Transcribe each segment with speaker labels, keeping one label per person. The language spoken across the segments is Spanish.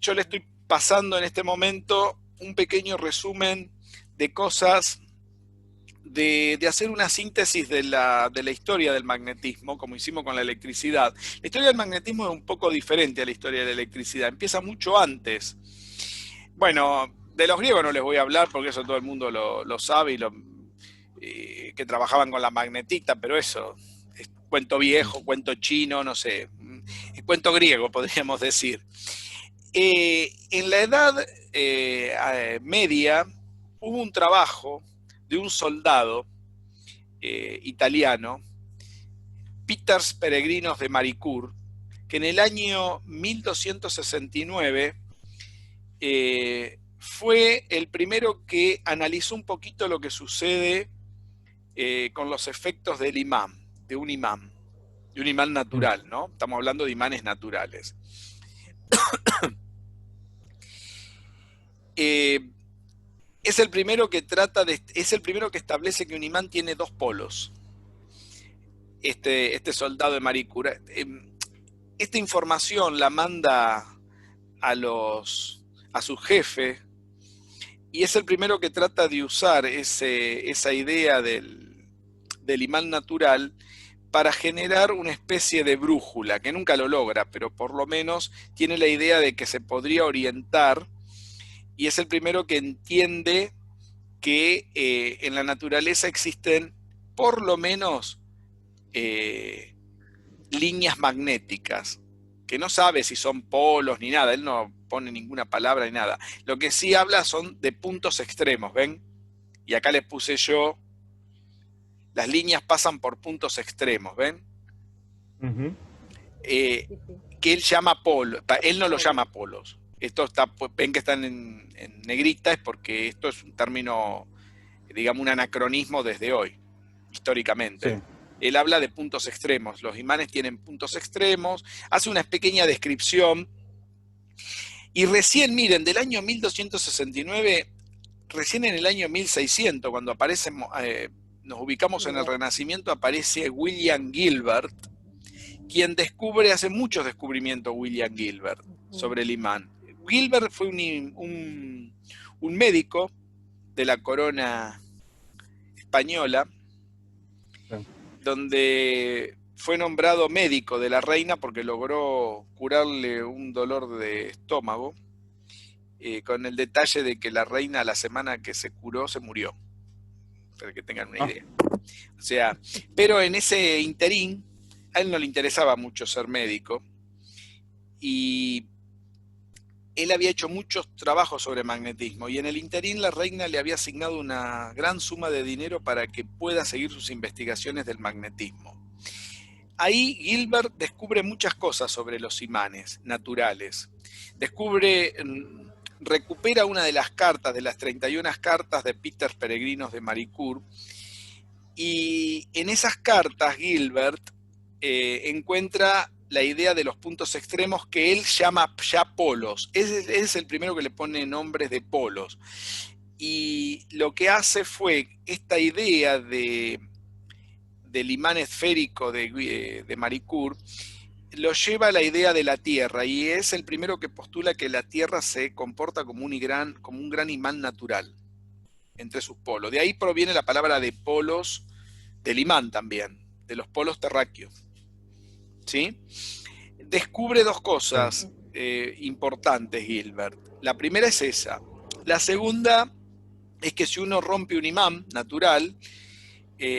Speaker 1: yo le estoy pasando en este momento un pequeño resumen de cosas, de hacer una síntesis de la historia del magnetismo, como hicimos con la electricidad. La historia del magnetismo es un poco diferente a la historia de la electricidad, empieza mucho antes. Bueno, de los griegos no les voy a hablar porque eso todo el mundo lo sabe que trabajaban con la magnetita, pero eso es cuento viejo, cuento chino, no sé, cuento griego podríamos decir. En la Edad Media hubo un trabajo de un soldado italiano, Peters Peregrinos de Maricourt, que en el año 1269 fue el primero que analizó un poquito lo que sucede con los efectos del imán, de un imán natural, ¿no? Estamos hablando de imanes naturales. Es el primero que es el primero que establece que un imán tiene dos polos. Este soldado de Maricourt. Esta información la manda a su jefe y es el primero que trata de usar esa idea del imán natural para generar una especie de brújula, que nunca lo logra, pero por lo menos tiene la idea de que se podría orientar, y es el primero que entiende que en la naturaleza existen por lo menos líneas magnéticas, que no sabe si son polos ni nada, él no pone ninguna palabra ni nada. Lo que sí habla son de puntos extremos, ¿ven? Y acá les puse yo, las líneas pasan por puntos extremos, ¿ven? Que él llama polo, él no lo llama polos. Esto está, ven que están en negrita, es porque esto es un término, digamos, un anacronismo desde hoy, históricamente.
Speaker 2: Sí.
Speaker 1: Él habla de puntos extremos, los imanes tienen puntos extremos, hace una pequeña descripción, y recién, miren, del año 1269, recién en el año 1600, cuando aparece, nos ubicamos en el Renacimiento, aparece William Gilbert, quien hace muchos descubrimientos William Gilbert sobre el imán. Gilbert fue un médico de la corona española, donde fue nombrado médico de la reina porque logró curarle un dolor de estómago, con el detalle de que la reina a la semana que se curó se murió, para que tengan una idea. O sea, pero en ese interín a él no le interesaba mucho ser médico y él había hecho muchos trabajos sobre magnetismo y en el interín la reina le había asignado una gran suma de dinero para que pueda seguir sus investigaciones del magnetismo. Ahí Gilbert descubre muchas cosas sobre los imanes naturales. Recupera una de las cartas, de las 31 cartas de Peters Peregrinos de Maricourt, y en esas cartas Gilbert encuentra la idea de los puntos extremos que él llama ya polos. Es el primero que le pone nombres de polos. Y lo que hace fue esta idea del imán esférico de Maricourt, lo lleva a la idea de la Tierra, y es el primero que postula que la Tierra se comporta como un gran imán natural entre sus polos. De ahí proviene la palabra de polos del imán también, de los polos terráqueos. ¿Sí? Descubre dos cosas importantes Gilbert. La primera es esa. La segunda es que si uno rompe un imán natural,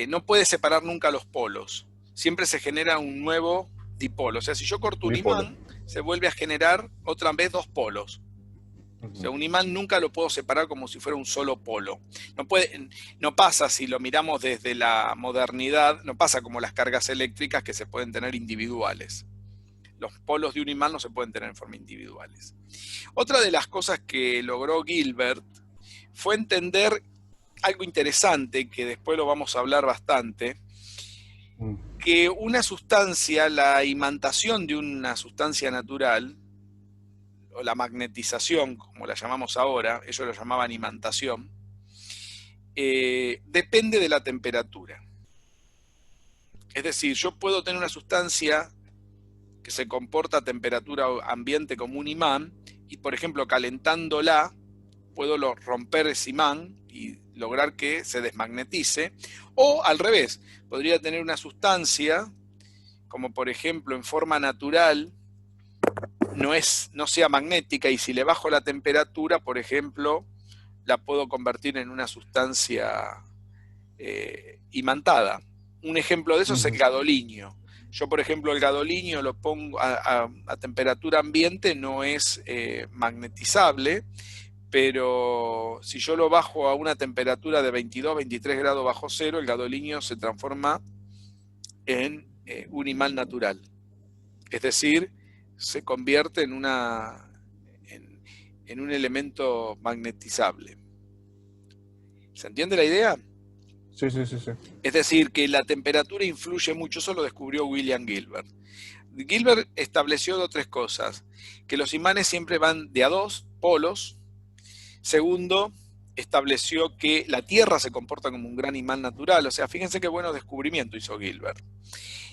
Speaker 1: no puede separar nunca los polos. Siempre se genera un nuevo dipolo. O sea, si yo corto un imán, se vuelve a generar otra vez dos polos. O sea, un imán nunca lo puedo separar como si fuera un solo polo. No pasa, si lo miramos desde la modernidad, no pasa como las cargas eléctricas que se pueden tener individuales. Los polos de un imán no se pueden tener en forma individuales. Otra de las cosas que logró Gilbert fue entender algo interesante, que después lo vamos a hablar bastante, que una sustancia, la imantación de una sustancia natural, o la magnetización, como la llamamos ahora, ellos lo llamaban imantación, depende de la temperatura. Es decir, yo puedo tener una sustancia que se comporta a temperatura ambiente como un imán, y por ejemplo calentándola puedo romper ese imán y lograr que se desmagnetice, o al revés, podría tener una sustancia, como por ejemplo en forma natural, no sea magnética, y si le bajo la temperatura, por ejemplo, la puedo convertir en una sustancia imantada. Un ejemplo de eso es el gadolinio. Yo, por ejemplo, el gadolinio lo pongo a temperatura ambiente, no es magnetizable, pero si yo lo bajo a una temperatura de 22, 23 grados bajo cero, el gadolinio se transforma en un imán natural. Es decir, se convierte en un elemento magnetizable. ¿Se entiende la idea?
Speaker 2: Sí, sí, sí, sí.
Speaker 1: Es decir, que la temperatura influye mucho, eso lo descubrió William Gilbert. Gilbert estableció tres cosas: que los imanes siempre van de a dos polos. Segundo, estableció que la Tierra se comporta como un gran imán natural. O sea, fíjense qué buenos descubrimientos hizo Gilbert.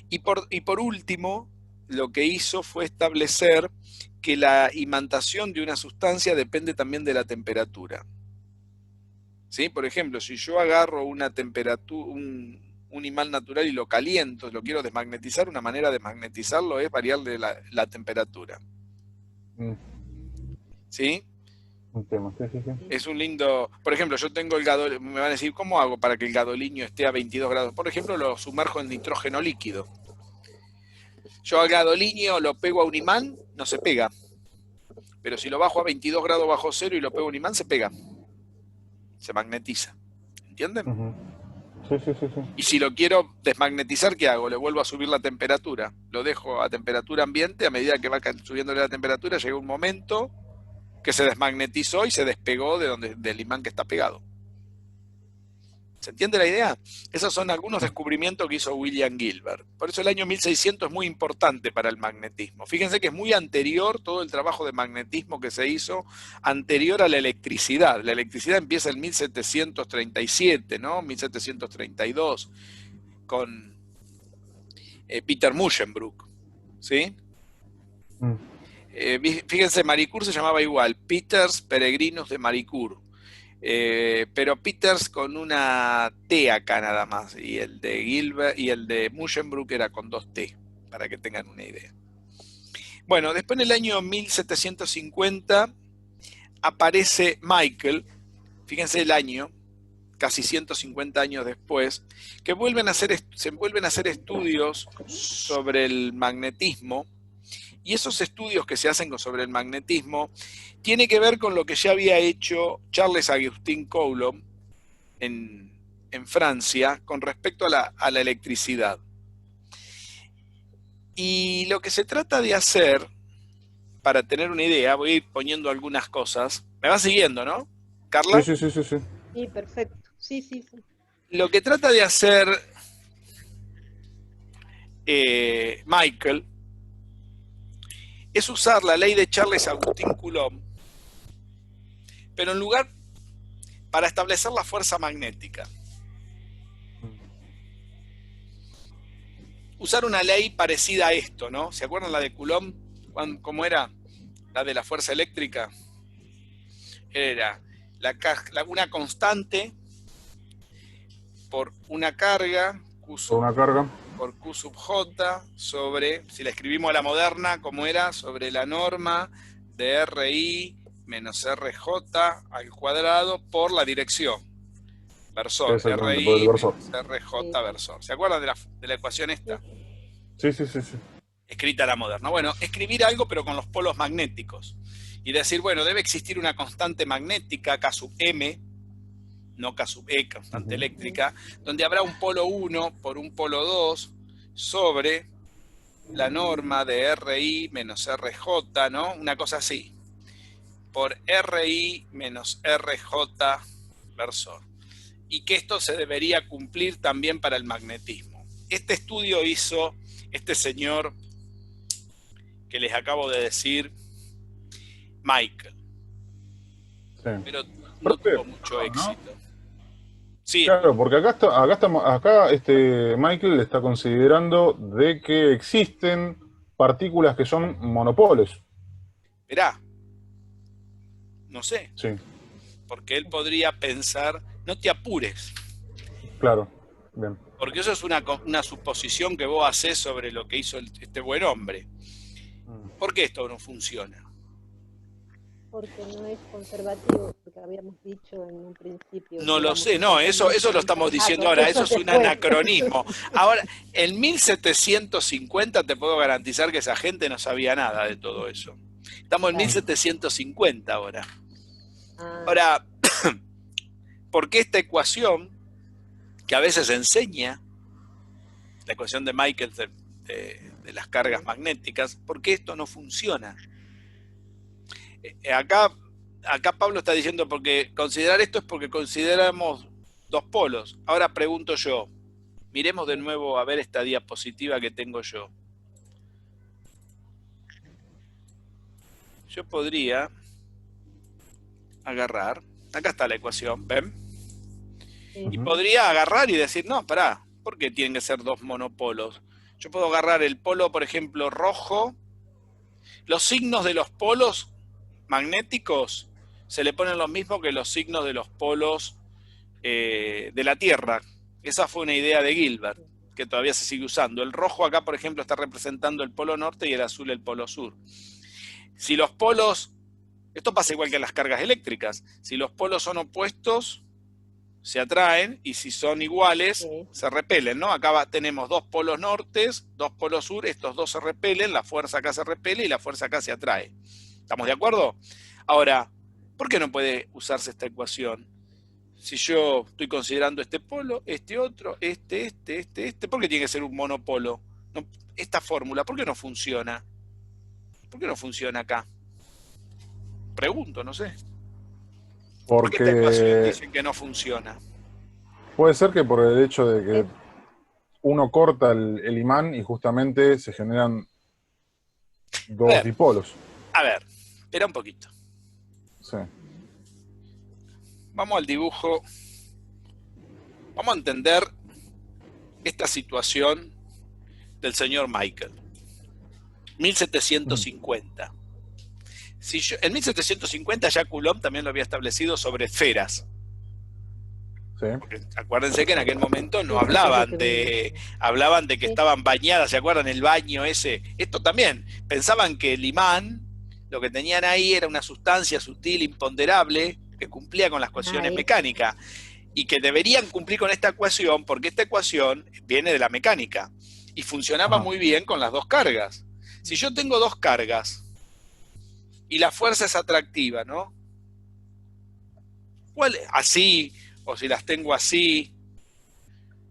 Speaker 1: Y por último, lo que hizo fue establecer que la imantación de una sustancia depende también de la temperatura. ¿Sí? Por ejemplo, si yo agarro una temperatura, un imán natural y lo caliento, lo quiero desmagnetizar, una manera de magnetizarlo es variarle la temperatura. ¿Sí?
Speaker 2: Un tema, sí, sí, sí.
Speaker 1: Es un lindo... Por ejemplo, yo tengo el gadolinio, me van a decir, ¿cómo hago para que el gadolinio esté a 22 grados? Por ejemplo, lo sumerjo en nitrógeno líquido. Yo al gadolinio lo pego a un imán, no se pega. Pero si lo bajo a 22 grados bajo cero y lo pego a un imán, se pega. Se magnetiza. ¿Entienden?
Speaker 2: Sí, sí, sí, sí.
Speaker 1: Y si lo quiero desmagnetizar, ¿qué hago? Le vuelvo a subir la temperatura. Lo dejo a temperatura ambiente, a medida que va subiéndole la temperatura, llega un momento que se desmagnetizó y se despegó del imán que está pegado. ¿Se entiende la idea? Esos son algunos descubrimientos que hizo William Gilbert. Por eso el año 1600 es muy importante para el magnetismo. Fíjense que es muy anterior todo el trabajo de magnetismo que se hizo, anterior a la electricidad. La electricidad empieza en 1737, ¿no? 1732, con Peter Muschenbroek, ¿sí? Fíjense, Marie Curie se llamaba igual, Peters Peregrinos de Marie Curie. Pero Peters con una T acá nada más, y el de Gilbert y el de Muschenbroek era con dos T, para que tengan una idea. Bueno, después en el año 1750 aparece Michael, fíjense el año, casi 150 años después, que se vuelven a hacer estudios sobre el magnetismo. Y esos estudios que se hacen sobre el magnetismo tiene que ver con lo que ya había hecho Charles Augustin Coulomb en Francia con respecto a la electricidad. Y lo que se trata de hacer, para tener una idea, voy a ir poniendo algunas cosas. ¿Me va siguiendo, no, Carla?
Speaker 2: Sí, sí, sí, sí, sí.
Speaker 3: Sí, perfecto. Sí, sí, sí.
Speaker 1: Lo que trata de hacer Michael es usar la ley de Charles Augustin Coulomb, pero en lugar para establecer la fuerza magnética. Usar una ley parecida a esto, ¿no? ¿Se acuerdan la de Coulomb? ¿Cómo era? La de la fuerza eléctrica. Era una constante por una carga, por Q sub J, sobre, si la escribimos a la moderna, ¿cómo era? Sobre la norma de RI menos RJ al cuadrado por la dirección. Versor, RI menos RJ versor. ¿Se acuerdan de la ecuación esta?
Speaker 2: Sí, sí, sí, sí.
Speaker 1: Escrita a la moderna. Bueno, escribir algo pero con los polos magnéticos. Y decir, bueno, debe existir una constante magnética, K sub M, no K sub E, constante eléctrica, donde habrá un polo 1 por un polo 2 sobre la norma de RI menos RJ, ¿no? Una cosa así. Por RI menos RJ versor. Y que esto se debería cumplir también para el magnetismo. Este estudio hizo este señor que les acabo de decir, Michael. Sí. Pero no tuvo mucho éxito. Sí.
Speaker 2: Claro, porque acá Michael está considerando de que existen partículas que son monopolos.
Speaker 1: Mirá, no sé,
Speaker 2: Sí,
Speaker 1: porque él podría pensar, no te apures,
Speaker 2: claro. Bien.
Speaker 1: porque eso es una suposición que vos haces sobre lo que hizo este buen hombre. ¿Por qué esto no funciona?
Speaker 3: porque no es conservativo, porque habíamos dicho en un principio
Speaker 1: No
Speaker 3: que
Speaker 1: lo
Speaker 3: éramos
Speaker 1: sé, no, eso
Speaker 3: totalmente
Speaker 1: lo estamos diciendo
Speaker 3: conservadores.
Speaker 1: ahora,
Speaker 3: Eso
Speaker 1: eso es un
Speaker 3: después.
Speaker 1: anacronismo. Ahora, en 1750 te puedo garantizar que esa gente no sabía nada de todo eso. Estamos en
Speaker 3: Claro.
Speaker 1: 1750 ahora.
Speaker 3: Ah,
Speaker 1: Ahora, ¿por qué esta ecuación, que a veces enseña, la ecuación de Michael de las cargas magnéticas, por qué esto no funciona? Acá Pablo está diciendo porque considerar esto es porque consideramos dos polos. Ahora pregunto yo, miremos de nuevo a ver esta diapositiva que tengo yo. Yo podría agarrar, acá está la ecuación, ¿ven?
Speaker 3: sí.
Speaker 1: Y podría agarrar y decir, no, pará, ¿por qué tienen que ser dos monopolos? Yo puedo agarrar el polo, por ejemplo, rojo. Los signos de los polos magnéticos se le ponen lo mismo que los signos de los polos de la Tierra. Esa fue una idea de Gilbert, que todavía se sigue usando. El rojo acá, por ejemplo, está representando el polo norte y el azul el polo sur. Si los polos, esto pasa igual que en las cargas eléctricas, si los polos son opuestos, se atraen, y si son iguales,
Speaker 3: Sí.
Speaker 1: se repelen, ¿no? Acá tenemos dos polos nortes, dos polos sur, estos dos se repelen, la fuerza acá se repele y la fuerza acá se atrae. ¿Estamos de acuerdo? Ahora, ¿por qué no puede usarse esta ecuación? Si yo estoy considerando este polo, este otro, este, ¿por qué tiene que ser un monopolo? No, esta fórmula, ¿por qué no funciona? ¿Por qué no funciona acá? Pregunto, no sé. ¿Por qué esta ecuación
Speaker 2: Porque
Speaker 1: dicen que no funciona?
Speaker 2: puede ser que por el hecho de que
Speaker 3: Es-
Speaker 2: uno corta el imán y justamente se generan
Speaker 1: A
Speaker 2: dos
Speaker 1: ver,
Speaker 2: dipolos.
Speaker 1: espera un poquito.
Speaker 2: Sí.
Speaker 1: Vamos al dibujo. Vamos a entender esta situación del señor Michael. 1750. En 1750 ya Coulomb también lo había establecido sobre esferas.
Speaker 2: Sí.
Speaker 1: Porque acuérdense que en aquel momento no
Speaker 3: sí, sí, es lo que venía.
Speaker 1: hablaban de que
Speaker 3: Sí,
Speaker 1: estaban bañadas, ¿se acuerdan? El baño ese. Esto también. Pensaban que el imán, lo que tenían ahí era una sustancia sutil, imponderable, que cumplía con las ecuaciones
Speaker 3: ahí.
Speaker 1: mecánicas. Y que deberían cumplir con esta ecuación porque esta ecuación viene de la mecánica y funcionaba
Speaker 2: Ajá.
Speaker 1: muy bien con las dos cargas. Si yo tengo dos cargas y la fuerza es atractiva, ¿no? ¿Cuál? Así, o si las tengo así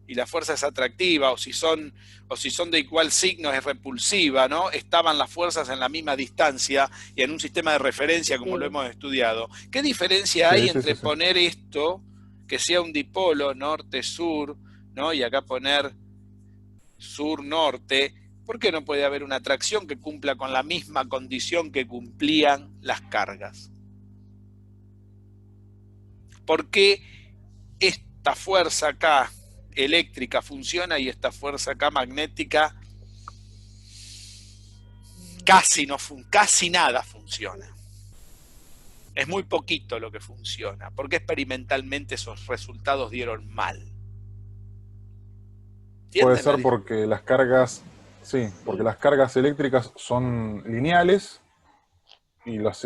Speaker 1: y la fuerza es atractiva, o si son de igual signo es repulsiva, ¿no? Estaban las fuerzas en la misma distancia y en un sistema de referencia como lo
Speaker 3: Sí,
Speaker 1: hemos estudiado. ¿Qué diferencia
Speaker 2: Sí,
Speaker 1: hay
Speaker 2: sí, sí,
Speaker 1: entre
Speaker 2: sí.
Speaker 1: poner esto, que sea un dipolo norte-sur, ¿no? Y acá poner sur-norte? ¿Por qué no puede haber una atracción que cumpla con la misma condición que cumplían las cargas? ¿Por qué esta fuerza acá eléctrica funciona y esta fuerza acá magnética casi nada funciona? Es muy poquito lo que funciona. ¿Por qué experimentalmente esos resultados dieron mal?
Speaker 2: Puede
Speaker 1: ¿Entienden la
Speaker 2: ser
Speaker 1: diferencia?
Speaker 2: porque las cargas, sí, porque
Speaker 3: sí.
Speaker 2: las cargas eléctricas son lineales y los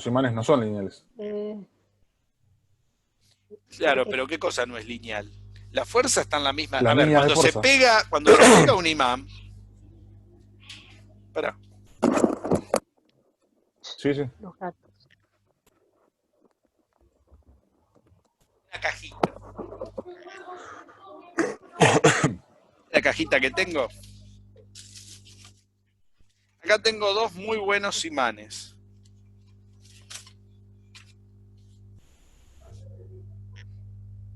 Speaker 2: imanes no son lineales.
Speaker 3: Eh,
Speaker 1: Claro,
Speaker 3: es-
Speaker 1: pero ¿qué cosa no es lineal? La fuerza está en la misma. A
Speaker 2: Las
Speaker 1: ver,
Speaker 2: líneas de fuerza.
Speaker 1: cuando se pega un imán. Espera,
Speaker 2: Sí, sí.
Speaker 3: los gatos.
Speaker 1: una cajita. La cajita que tengo. Acá tengo dos muy buenos imanes.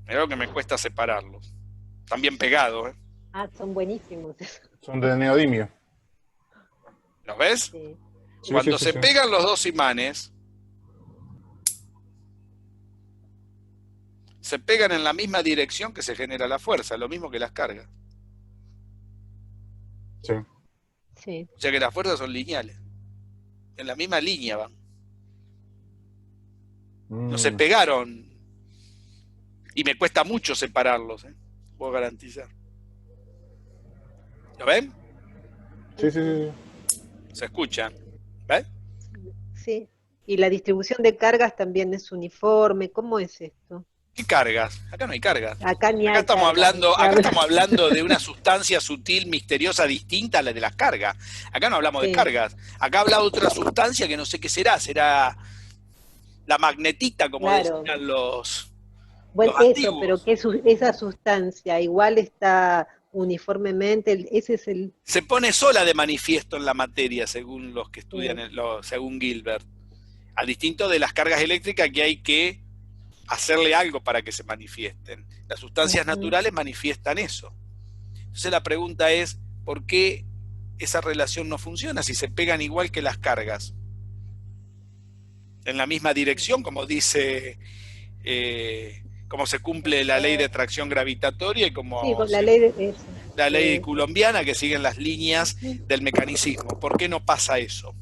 Speaker 1: Mirá lo que me cuesta separarlos. Están bien pegados, ¿eh?
Speaker 3: Ah, son buenísimos.
Speaker 2: Son de neodimio.
Speaker 1: ¿Los ves?
Speaker 3: Sí,
Speaker 2: Sí,
Speaker 3: sí.
Speaker 2: sí,
Speaker 1: Cuando
Speaker 2: sí,
Speaker 1: se
Speaker 2: sí.
Speaker 1: pegan los dos imanes, se pegan en la misma dirección que se genera la fuerza, lo mismo que las cargas.
Speaker 2: Sí.
Speaker 3: Sí.
Speaker 1: O sea que las fuerzas son lineales. En la misma línea van. No se pegaron. Y me cuesta mucho separarlos, puedo garantizar. ¿Lo ven?
Speaker 2: Sí, sí, sí.
Speaker 1: ¿Se escuchan? ¿Ven?
Speaker 3: Sí. Y la distribución de cargas también es uniforme. ¿Cómo es esto?
Speaker 1: ¿Qué cargas? Acá no hay cargas.
Speaker 3: Acá ni
Speaker 1: Acá
Speaker 3: hay
Speaker 1: estamos
Speaker 3: cargas.
Speaker 1: hablando de una sustancia sutil, misteriosa, distinta a la de las cargas. Acá no hablamos de
Speaker 3: Sí.
Speaker 1: cargas. Acá habla de otra sustancia que no sé qué será. Será la magnetita, como
Speaker 3: Claro.
Speaker 1: decían los
Speaker 3: Bueno, eso, pero
Speaker 1: antiguos.
Speaker 3: esa sustancia igual está uniformemente, ese es el...
Speaker 1: Se pone sola de manifiesto en la materia, según los que estudian,
Speaker 3: Sí.
Speaker 1: según Gilbert. A distinto de las cargas eléctricas que hay que hacerle algo para que se manifiesten. Las sustancias naturales manifiestan eso. Entonces la pregunta es, ¿por qué esa relación no funciona si se pegan igual que las cargas? En la misma dirección, como dice, como se cumple la ley de atracción gravitatoria y
Speaker 3: Sí,
Speaker 1: como
Speaker 3: con la ley de eso.
Speaker 1: la ley coulombiana, que siguen las líneas del mecanicismo. ¿Por qué no pasa eso?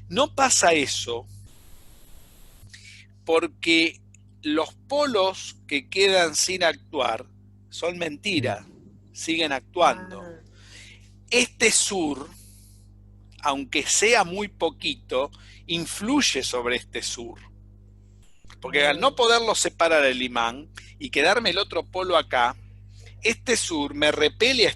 Speaker 1: No pasa eso porque los polos que quedan sin actuar son mentira, siguen actuando. Este sur, aunque sea muy poquito, influye sobre este sur. Porque al no poderlo separar el imán y quedarme el otro polo acá, este sur me repele a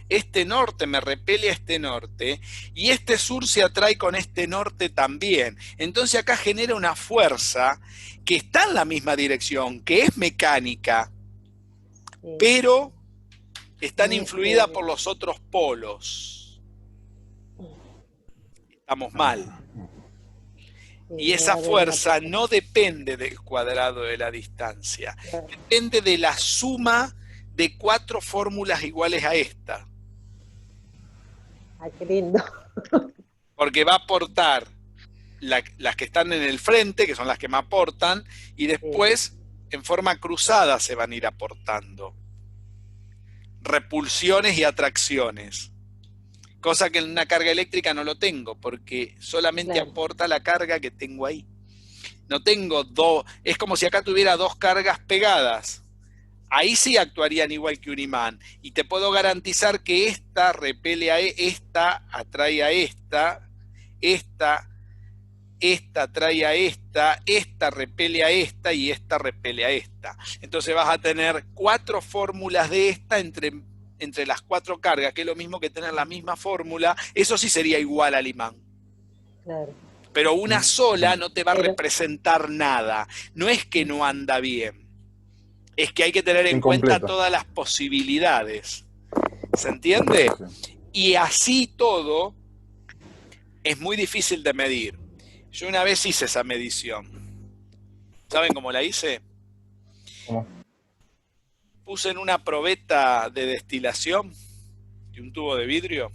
Speaker 1: este norte me repele a este norte, y este sur se atrae con este norte también. Entonces acá genera una fuerza que está en la misma dirección, que es mecánica, pero están influidas por los otros polos. Estamos mal. Y esa fuerza no depende del cuadrado de la distancia, depende de la suma de 4 fórmulas iguales a esta.
Speaker 3: Ay, qué lindo.
Speaker 1: Porque va a aportar las que están en el frente, que son las que me aportan, y después en forma cruzada se van a ir aportando repulsiones y atracciones. Cosa que en una carga eléctrica no lo tengo, porque solamente aporta la carga que tengo ahí. No tengo dos, es como si acá tuviera 2 cargas pegadas. Ahí sí actuarían igual que un imán. Y te puedo garantizar que esta repele a esta, atrae a esta atrae a esta repele a esta y esta repele a esta. Entonces vas a tener 4 fórmulas de esta entre las 4 cargas, que es lo mismo que tener la misma fórmula. Eso sí sería igual al imán.
Speaker 3: Claro.
Speaker 1: Pero una sola no te va a representar nada. No es que no anda bien. Es que hay que tener en cuenta todas las posibilidades. ¿Se entiende? Y así todo es muy difícil de medir. Yo una vez hice esa medición. ¿Saben cómo la hice?
Speaker 2: ¿Cómo?
Speaker 1: Puse en una probeta de destilación de un tubo de vidrio.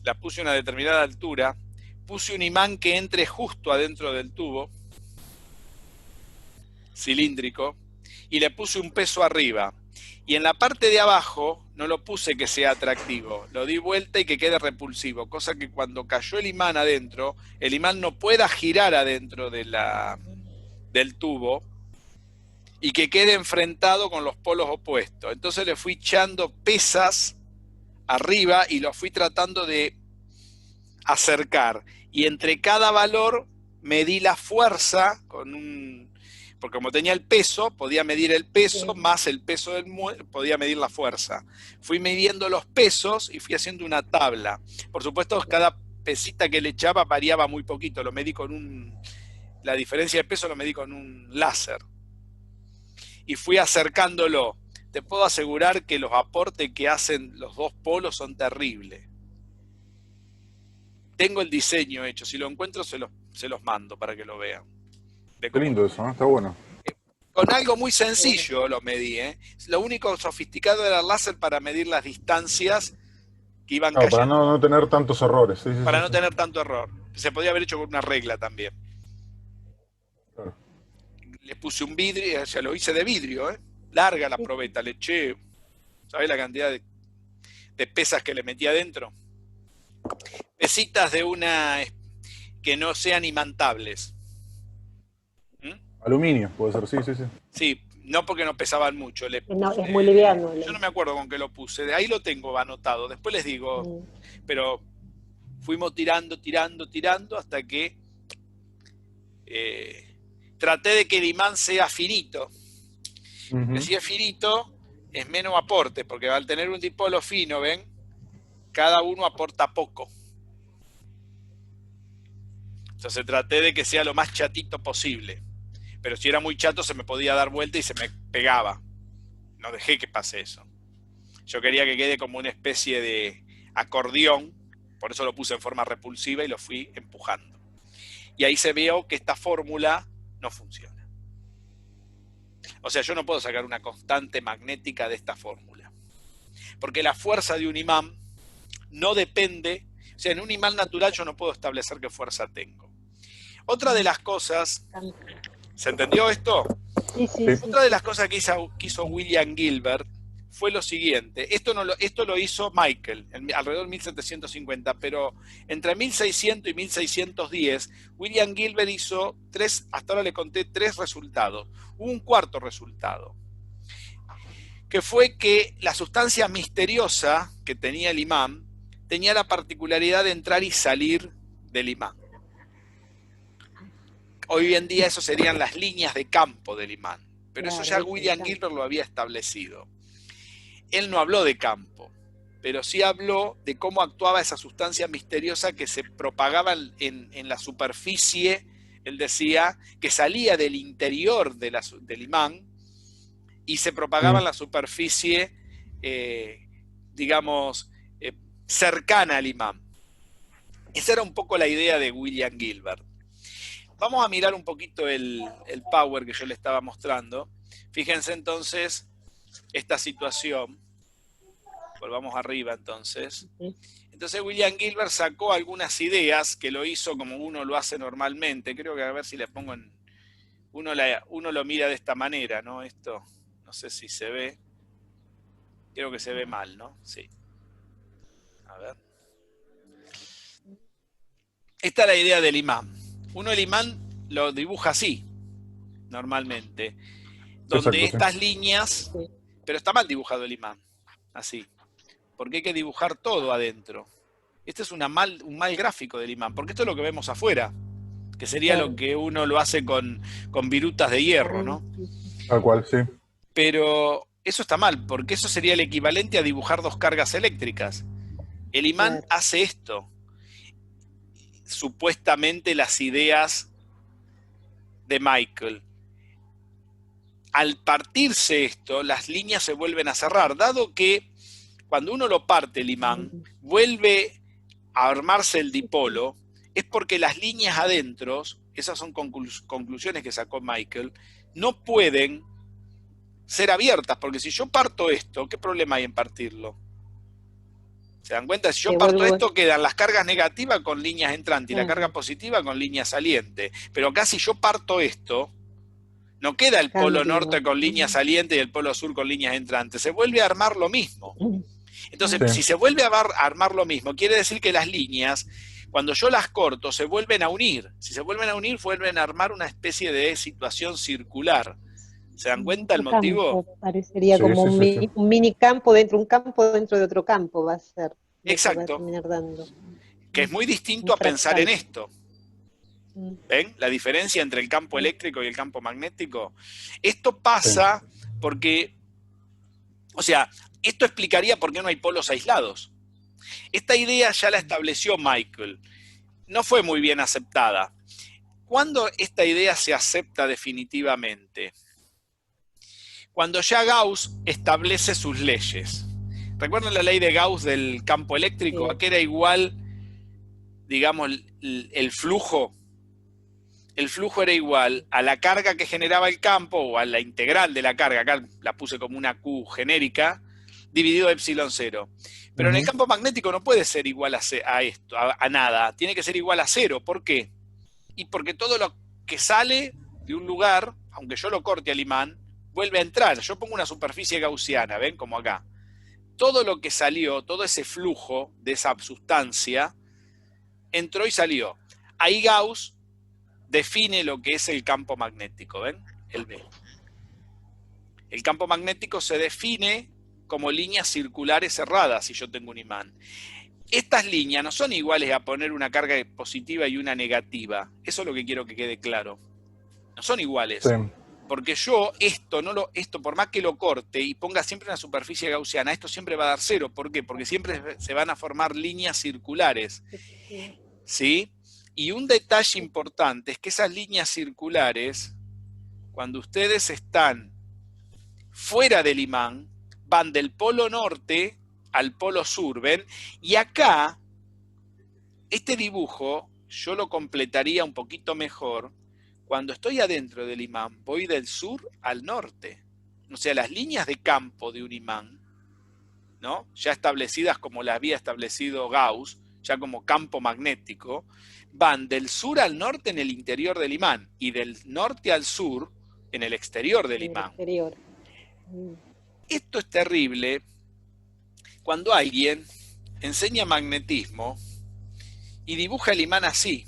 Speaker 1: La puse a una determinada altura. Puse un imán que entre justo adentro del tubo, cilíndrico, y le puse un peso arriba. Y en la parte de abajo no lo puse que sea atractivo, lo di vuelta y que quede repulsivo, cosa que cuando cayó el imán adentro, el imán no pueda girar adentro del tubo y que quede enfrentado con los polos opuestos. Entonces le fui echando pesas arriba y lo fui tratando de acercar. Y entre cada valor medí la fuerza con porque como tenía el peso, podía medir el peso, más el peso del muelle, podía medir la fuerza. Fui midiendo los pesos y fui haciendo una tabla. Por supuesto, cada pesita que le echaba variaba muy poquito. Lo medí la diferencia de peso lo medí con un láser. Y fui acercándolo. Te puedo asegurar que los aportes que hacen los 2 polos son terribles. Tengo el diseño hecho. Si lo encuentro, se los mando para que lo vean.
Speaker 2: Qué lindo eso, ¿no? Está bueno.
Speaker 1: Con algo muy sencillo lo medí, ¿eh? Lo único sofisticado era el láser para medir las distancias que iban cayendo.
Speaker 2: Para no tener tantos errores. Sí,
Speaker 1: para no tener tanto error. Se podía haber hecho con una regla también.
Speaker 2: Claro.
Speaker 1: Le puse un vidrio, o sea, lo hice de vidrio, ¿eh? Larga la probeta, le eché, ¿sabés la cantidad de pesas que le metí adentro? Pesitas de una que no sean imantables. ¿Mm?
Speaker 2: Aluminio, puede ser, sí, sí, sí.
Speaker 1: Sí, no porque no pesaban mucho.
Speaker 3: No, es muy liviano.
Speaker 1: Yo no me acuerdo con qué lo puse. De ahí lo tengo anotado. Después les digo. Pero fuimos tirando hasta que traté de que el imán sea finito. Si es finito, es menos aporte, porque al tener un dipolo fino, ¿ven? Cada uno aporta poco. Entonces traté de que sea lo más chatito posible. Pero si era muy chato se me podía dar vuelta y se me pegaba. No dejé que pase eso. Yo quería que quede como una especie de acordeón, por eso lo puse en forma repulsiva y lo fui empujando. Y ahí se vio que esta fórmula no funciona. O sea, yo no puedo sacar una constante magnética de esta fórmula. Porque la fuerza de un imán no depende, o sea, en un imán natural yo no puedo establecer qué fuerza tengo. Otra de las cosas, ¿se entendió esto?
Speaker 3: Sí, sí, sí.
Speaker 1: Otra de las cosas que hizo William Gilbert fue lo siguiente. Esto lo hizo Michael alrededor de 1750, pero entre 1600 y 1610, William Gilbert hizo hasta ahora le conté 3 resultados. Hubo un cuarto resultado, que fue que la sustancia misteriosa que tenía el imán tenía la particularidad de entrar y salir del imán. Hoy en día eso serían las líneas de campo del imán, pero claro, eso ya William Gilbert lo había establecido. Él no habló de campo, pero sí habló de cómo actuaba esa sustancia misteriosa que se propagaba en la superficie. Él decía que salía del interior del imán y se propagaba en la superficie, digamos, cercana al imán. Esa era un poco la idea de William Gilbert. Vamos a mirar un poquito el power que yo le estaba mostrando. Fíjense entonces esta situación. Volvamos arriba entonces. Entonces William Gilbert sacó algunas ideas que lo hizo como uno lo hace normalmente. Creo que a ver si le pongo en... Uno lo mira de esta manera, ¿no? Esto, no sé si se ve. Creo que se ve mal, ¿no? Sí. A ver. Esta es la idea del imán. Uno el imán lo dibuja así, normalmente. Donde
Speaker 2: exacto,
Speaker 1: estas líneas... Pero está mal dibujado el imán. Así. Porque hay que dibujar todo adentro. Este es un mal gráfico del imán, porque esto es lo que vemos afuera, que sería lo que uno lo hace con virutas de hierro, ¿no?
Speaker 2: Tal cual, sí.
Speaker 1: Pero eso está mal, porque eso sería el equivalente a dibujar 2 cargas eléctricas. El imán hace esto. Supuestamente las ideas de Michael. Al partirse esto, las líneas se vuelven a cerrar, dado que cuando uno lo parte el imán, vuelve a armarse el dipolo, es porque las líneas adentro, esas son conclusiones que sacó Michael, no pueden ser abiertas, porque si yo parto esto, ¿qué problema hay en partirlo? ¿Se dan cuenta? Si yo parto esto, quedan las cargas negativas con líneas entrantes y la carga positiva con líneas salientes. Pero acá si yo parto esto, no queda el polo norte con líneas salientes y el polo sur con líneas entrantes. Se vuelve a armar lo mismo. Entonces, si se vuelve a armar lo mismo, quiere decir que las líneas, cuando yo las corto, se vuelven a unir. Si se vuelven a unir, vuelven a armar una especie de situación circular. ¿Se dan cuenta el motivo?
Speaker 3: Parecería como un mini campo dentro, un campo dentro de otro campo va a ser.
Speaker 1: Exacto. Que es muy distinto a pensar en esto. ¿Ven? La diferencia entre el campo eléctrico y el campo magnético. Esto pasa porque, o sea, esto explicaría por qué no hay polos aislados. Esta idea ya la estableció Michael. No fue muy bien aceptada. ¿Cuándo esta idea se acepta definitivamente? Cuando ya Gauss establece sus leyes. ¿Recuerdan la ley de Gauss del campo eléctrico? ¿A qué era igual, digamos, el flujo? El flujo era igual a la carga que generaba el campo, o a la integral de la carga, acá la puse como una Q genérica, dividido epsilon 0. Pero en el campo magnético no puede ser igual a nada, tiene que ser igual a 0. ¿Por qué? Y porque todo lo que sale de un lugar, aunque yo lo corte al imán, vuelve a entrar. Yo pongo una superficie gaussiana, ¿ven? Como acá. Todo lo que salió, todo ese flujo de esa sustancia, entró y salió. ahí Gauss define lo que es el campo magnético, ¿ven? El B. El campo magnético se define como líneas circulares cerradas si yo tengo un imán. Estas líneas no son iguales a poner una carga positiva y una negativa. Eso es lo que quiero que quede claro. No son iguales.
Speaker 2: Sí.
Speaker 1: Porque yo esto por más que lo corte y ponga siempre una superficie gaussiana, esto siempre va a dar cero. ¿Por qué? Porque siempre se van a formar líneas circulares. ¿Sí? Y un detalle importante es que esas líneas circulares, cuando ustedes están fuera del imán, van del polo norte al polo sur, ¿ven? Y acá, este dibujo, yo lo completaría un poquito mejor. Cuando estoy adentro del imán, voy del sur al norte. O sea, las líneas de campo de un imán, ¿no? Ya establecidas como las había establecido Gauss, ya como campo magnético, van del sur al norte en el interior del imán y del norte al sur en el exterior del imán.
Speaker 3: Exterior.
Speaker 1: Esto es terrible cuando alguien enseña magnetismo y dibuja el imán así.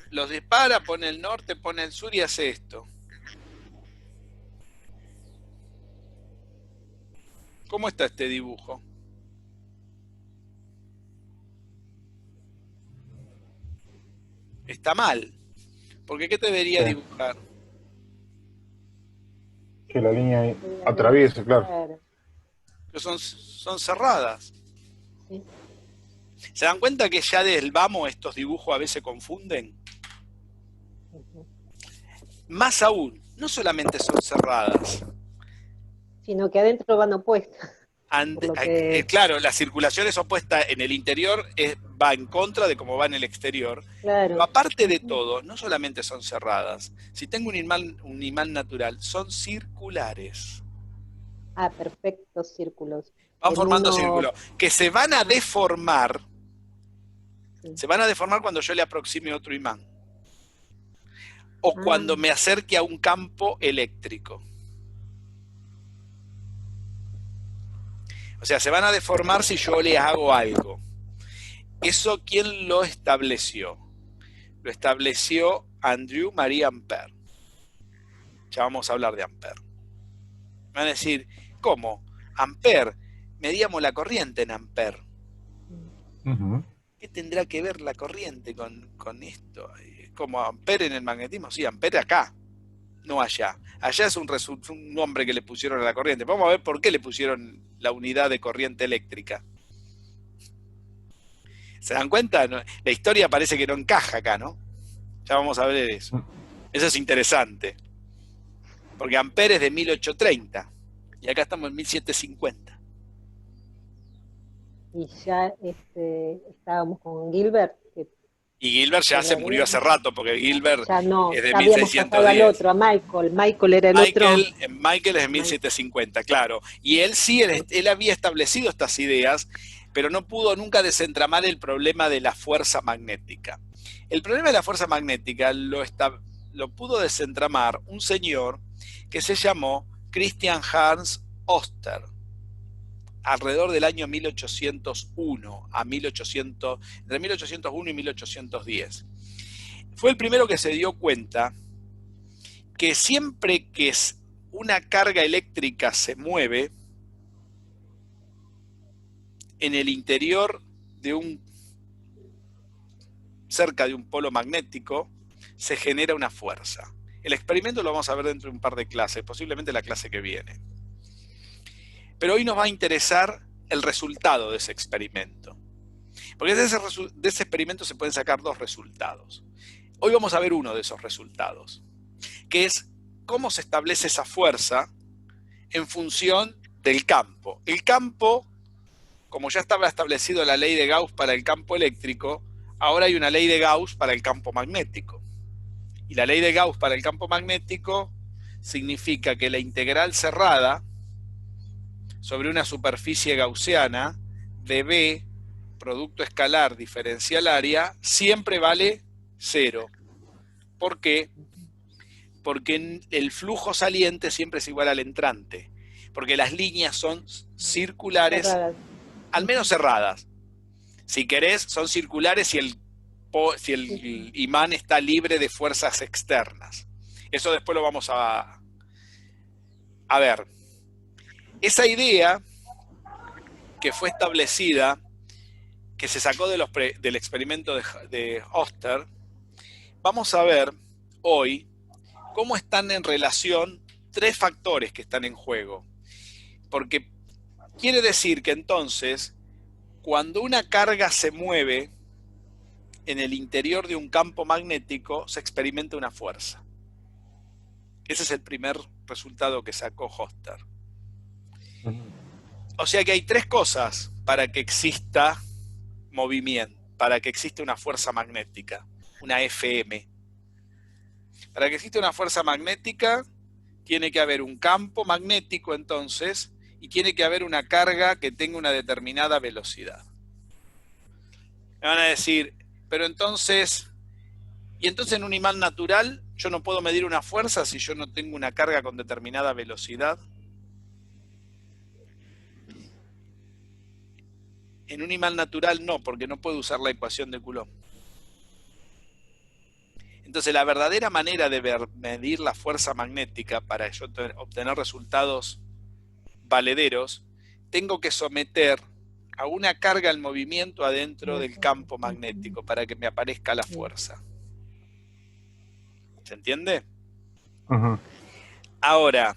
Speaker 1: Los dispara, pone el norte, pone el sur y hace esto. ¿Cómo está este dibujo? Está mal. Porque ¿qué te debería dibujar?
Speaker 2: Que la línea atraviese, claro.
Speaker 1: Que son cerradas.
Speaker 3: Sí.
Speaker 1: ¿Se dan cuenta que ya del vamos estos dibujos a veces confunden? Más aún, no solamente son cerradas,
Speaker 3: sino que adentro van opuestas.
Speaker 1: Claro, la circulación es opuesta en el interior, va en contra de cómo va en el exterior.
Speaker 3: Claro.
Speaker 1: Pero aparte de todo, no solamente son cerradas. Si tengo un imán natural, son circulares.
Speaker 3: Ah, perfectos círculos.
Speaker 1: Van formando círculos que se van a deformar. Sí. Se van a deformar cuando yo le aproxime otro imán. O cuando me acerque a un campo eléctrico. O sea, se van a deformar si yo le hago algo. ¿Eso quién lo estableció? Lo estableció Andrew Marie Ampère. Ya vamos a hablar de Ampère. Me van a decir, ¿cómo? Ampère, medíamos la corriente en Ampère. ¿Qué tendrá que ver la corriente con esto? ¿Como Ampère en el magnetismo? Sí, Ampère acá, no allá. Allá es un nombre que le pusieron a la corriente. Vamos a ver por qué le pusieron la unidad de corriente eléctrica. ¿Se dan cuenta? La historia parece que no encaja acá, ¿no? Ya vamos a ver eso. Eso es interesante. Porque Ampère es de 1830 y acá estamos en 1750.
Speaker 3: Y ya estábamos con Gilbert.
Speaker 1: Y Gilbert ya se murió hace rato, porque Gilbert
Speaker 3: ya no,
Speaker 1: es de
Speaker 3: ya habíamos
Speaker 1: 1610.
Speaker 3: pasado al otro, a Michael. Michael era el otro.
Speaker 1: Michael es de 1750, claro. Y él sí, él había establecido estas ideas, pero no pudo nunca desentramar el problema de la fuerza magnética. El problema de la fuerza magnética lo pudo desentramar un señor que se llamó Christian Hans Oster, alrededor del año 1801 entre 1801 y 1810. Fue el primero que se dio cuenta que siempre que una carga eléctrica se mueve en el interior de cerca de un polo magnético, se genera una fuerza. El experimento lo vamos a ver dentro de un par de clases, posiblemente la clase que viene. Pero hoy nos va a interesar el resultado de ese experimento. Porque de ese experimento se pueden sacar dos resultados. Hoy vamos a ver uno de esos resultados, que es cómo se establece esa fuerza en función del campo. El campo, como ya estaba establecido la ley de Gauss para el campo eléctrico, ahora hay una ley de Gauss para el campo magnético. Y la ley de Gauss para el campo magnético significa que la integral cerrada sobre una superficie gaussiana de B, producto escalar diferencial área, siempre vale 0. ¿Por qué? Porque el flujo saliente siempre es igual al entrante. Porque las líneas son circulares al menos cerradas. Si querés, son circulares si el imán está libre de fuerzas externas. Eso después lo vamos a ver. Esa idea que fue establecida, que se sacó del experimento de Oster, vamos a ver hoy cómo están en relación tres factores que están en juego. Porque quiere decir que entonces, cuando una carga se mueve en el interior de un campo magnético, se experimenta una fuerza. Ese es el primer resultado que sacó Oster. O sea que hay tres cosas para que exista movimiento, para que exista una fuerza magnética, una FM. Para que exista una fuerza magnética, tiene que haber un campo magnético entonces, y tiene que haber una carga que tenga una determinada velocidad. Me van a decir, pero entonces, ¿y entonces en un imán natural yo no puedo medir una fuerza si yo no tengo una carga con determinada velocidad? En un imán natural no, porque no puedo usar la ecuación de Coulomb. Entonces la verdadera manera de medir la fuerza magnética para yo obtener resultados valederos, tengo que someter a una carga al movimiento adentro del campo magnético para que me aparezca la fuerza. ¿Se entiende? Ahora,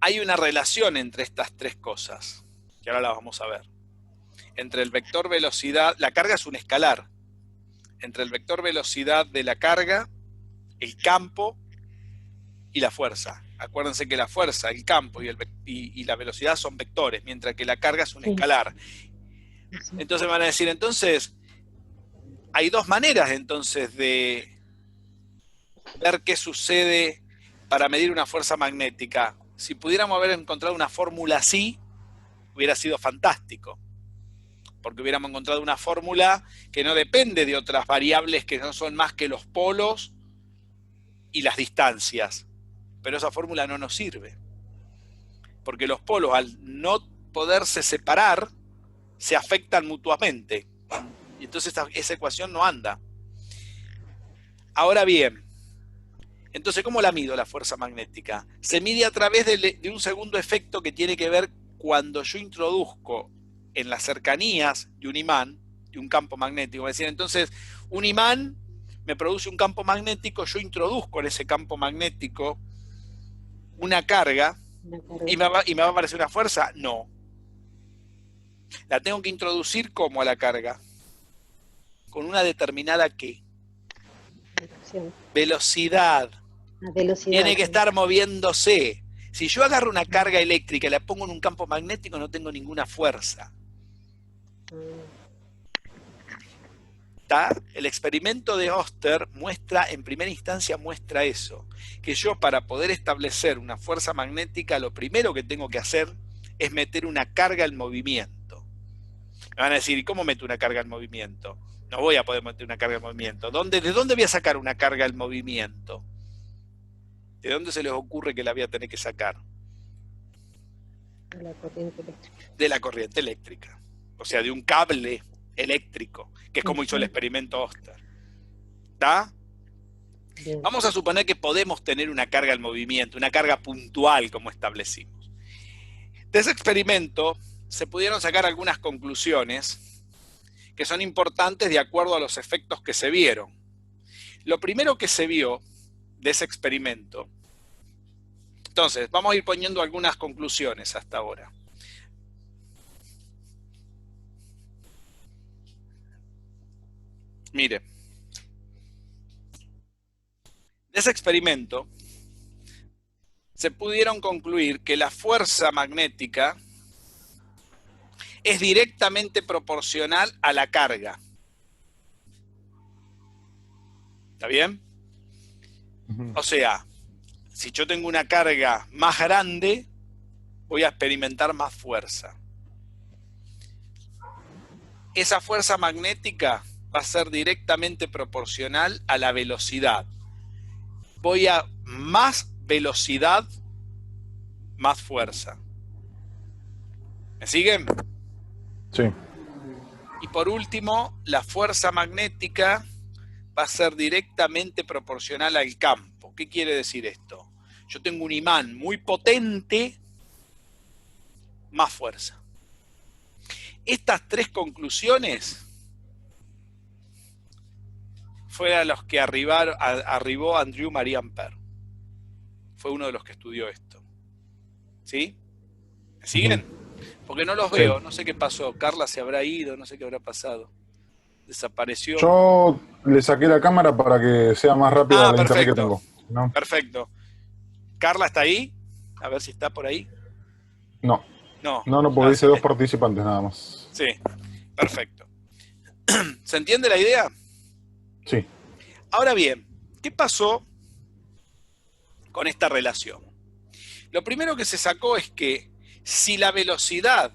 Speaker 1: hay una relación entre estas tres cosas, que ahora la vamos a ver. Entre el vector velocidad, la carga es un escalar, entre el vector velocidad de la carga, el campo y la fuerza. Acuérdense que la fuerza, el campo y la velocidad son vectores, mientras que la carga es un escalar. Entonces van a decir, entonces, hay dos maneras entonces de ver qué sucede para medir una fuerza magnética. Si pudiéramos haber encontrado una fórmula así, hubiera sido fantástico. Porque hubiéramos encontrado una fórmula que no depende de otras variables que no son más que los polos y las distancias. Pero esa fórmula no nos sirve. Porque los polos, al no poderse separar, se afectan mutuamente. Y entonces esa ecuación no anda. Ahora bien, entonces, ¿cómo la mido la fuerza magnética? Se mide a través de un segundo efecto que tiene que ver cuando yo introduzco en las cercanías de un imán, de un campo magnético. Es decir, entonces, un imán me produce un campo magnético, yo introduzco en ese campo magnético una carga y me va a aparecer una fuerza. No. La tengo que introducir ¿cómo a la carga? Con una determinada ¿qué? Velocidad. Tiene que estar moviéndose. Si yo agarro una carga eléctrica y la pongo en un campo magnético, no tengo ninguna fuerza. ¿Está? El experimento de Oster muestra, en primera instancia muestra eso, que yo para poder establecer una fuerza magnética, lo primero que tengo que hacer es meter una carga al movimiento. Me van a decir, ¿y cómo meto una carga al movimiento? No voy a poder meter una carga al movimiento. ¿De dónde voy a sacar una carga al movimiento? ¿De dónde se les ocurre que la voy a tener que sacar?
Speaker 3: De la corriente eléctrica.
Speaker 1: De la corriente eléctrica. O sea, de un cable eléctrico, que es como hizo el experimento Oster. ¿Está? Vamos a suponer que podemos tener una carga al movimiento, una carga puntual, como establecimos. De ese experimento se pudieron sacar algunas conclusiones que son importantes de acuerdo a los efectos que se vieron. Lo primero que se vio de ese experimento, entonces, vamos a ir poniendo algunas conclusiones hasta ahora. Mire, de ese experimento se pudieron concluir que la fuerza magnética es directamente proporcional a la carga. ¿Está bien? O sea, si yo tengo una carga más grande, voy a experimentar más fuerza. Esa fuerza magnética va a ser directamente proporcional a la velocidad. Voy a más velocidad, más fuerza. ¿Me siguen?
Speaker 2: Sí.
Speaker 1: Y por último, la fuerza magnética va a ser directamente proporcional al campo. ¿Qué quiere decir esto? Yo tengo un imán muy potente, más fuerza. Estas tres conclusiones fueron a los que arribó Andrew Marie Ampère. Fue uno de los que estudió esto. ¿Sí? ¿Me siguen? Porque no los veo, no sé qué pasó. Carla se habrá ido, no sé qué habrá pasado. Desapareció.
Speaker 2: Yo le saqué la cámara para que sea más rápida la internet que
Speaker 1: Perfecto.
Speaker 2: tengo. ¿No?
Speaker 1: Perfecto. ¿Carla está ahí? A ver si está por ahí.
Speaker 2: No.
Speaker 1: No.
Speaker 2: No, porque dice
Speaker 1: Sí.
Speaker 2: 2 participantes nada más.
Speaker 1: Sí, perfecto. ¿Se entiende la idea?
Speaker 2: Sí.
Speaker 1: Ahora bien, ¿qué pasó con esta relación? Lo primero que se sacó es que si la velocidad,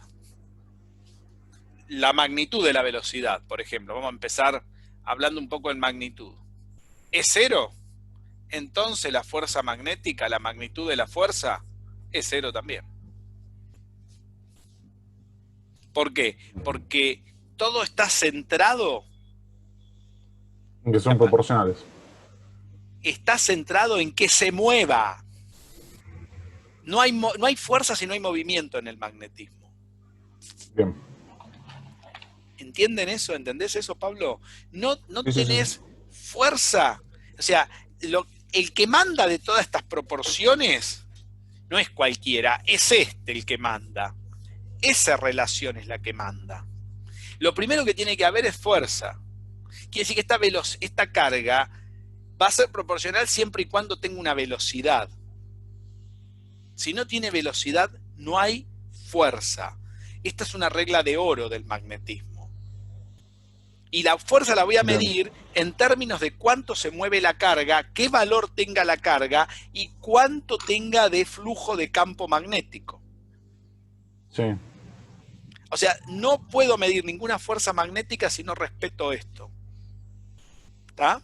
Speaker 1: la magnitud de la velocidad, por ejemplo, vamos a empezar hablando un poco en magnitud, es 0, entonces la fuerza magnética, la magnitud de la fuerza, es 0 también. ¿Por qué? Porque todo está centrado.
Speaker 2: Que son proporcionales.
Speaker 1: Está centrado en que se mueva. No hay fuerza si no hay movimiento en el magnetismo.
Speaker 2: Bien.
Speaker 1: ¿Entienden eso? ¿Entendés eso, Pablo? No
Speaker 2: Sí,
Speaker 1: tenés fuerza. O sea, el que manda de todas estas proporciones no es cualquiera, es el que manda. Esa relación es la que manda. Lo primero que tiene que haber es fuerza. Quiere decir que esta carga va a ser proporcional siempre y cuando tenga una velocidad. Si no tiene velocidad, no hay fuerza. Esta es una regla de oro del magnetismo. Y la fuerza la voy a medir en términos de cuánto se mueve la carga, qué valor tenga la carga y cuánto tenga de flujo de campo magnético.
Speaker 2: Sí.
Speaker 1: O sea, no puedo medir ninguna fuerza magnética si no respeto esto. ¿Está?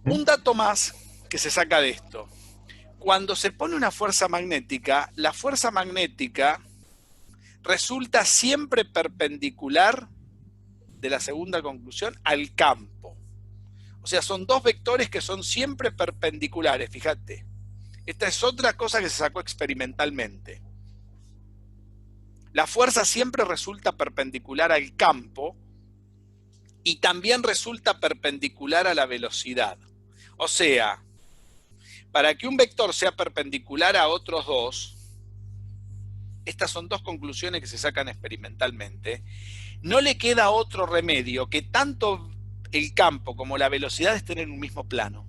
Speaker 1: Un dato más que se saca de esto. Cuando se pone una fuerza magnética, la fuerza magnética resulta siempre perpendicular, de la segunda conclusión, al campo. O sea, son dos vectores que son siempre perpendiculares, fíjate. Esta es otra cosa que se sacó experimentalmente. La fuerza siempre resulta perpendicular al campo y también resulta perpendicular a la velocidad. O sea, para que un vector sea perpendicular a otros dos, estas son dos conclusiones que se sacan experimentalmente, no le queda otro remedio que tanto el campo como la velocidad estén en un mismo plano.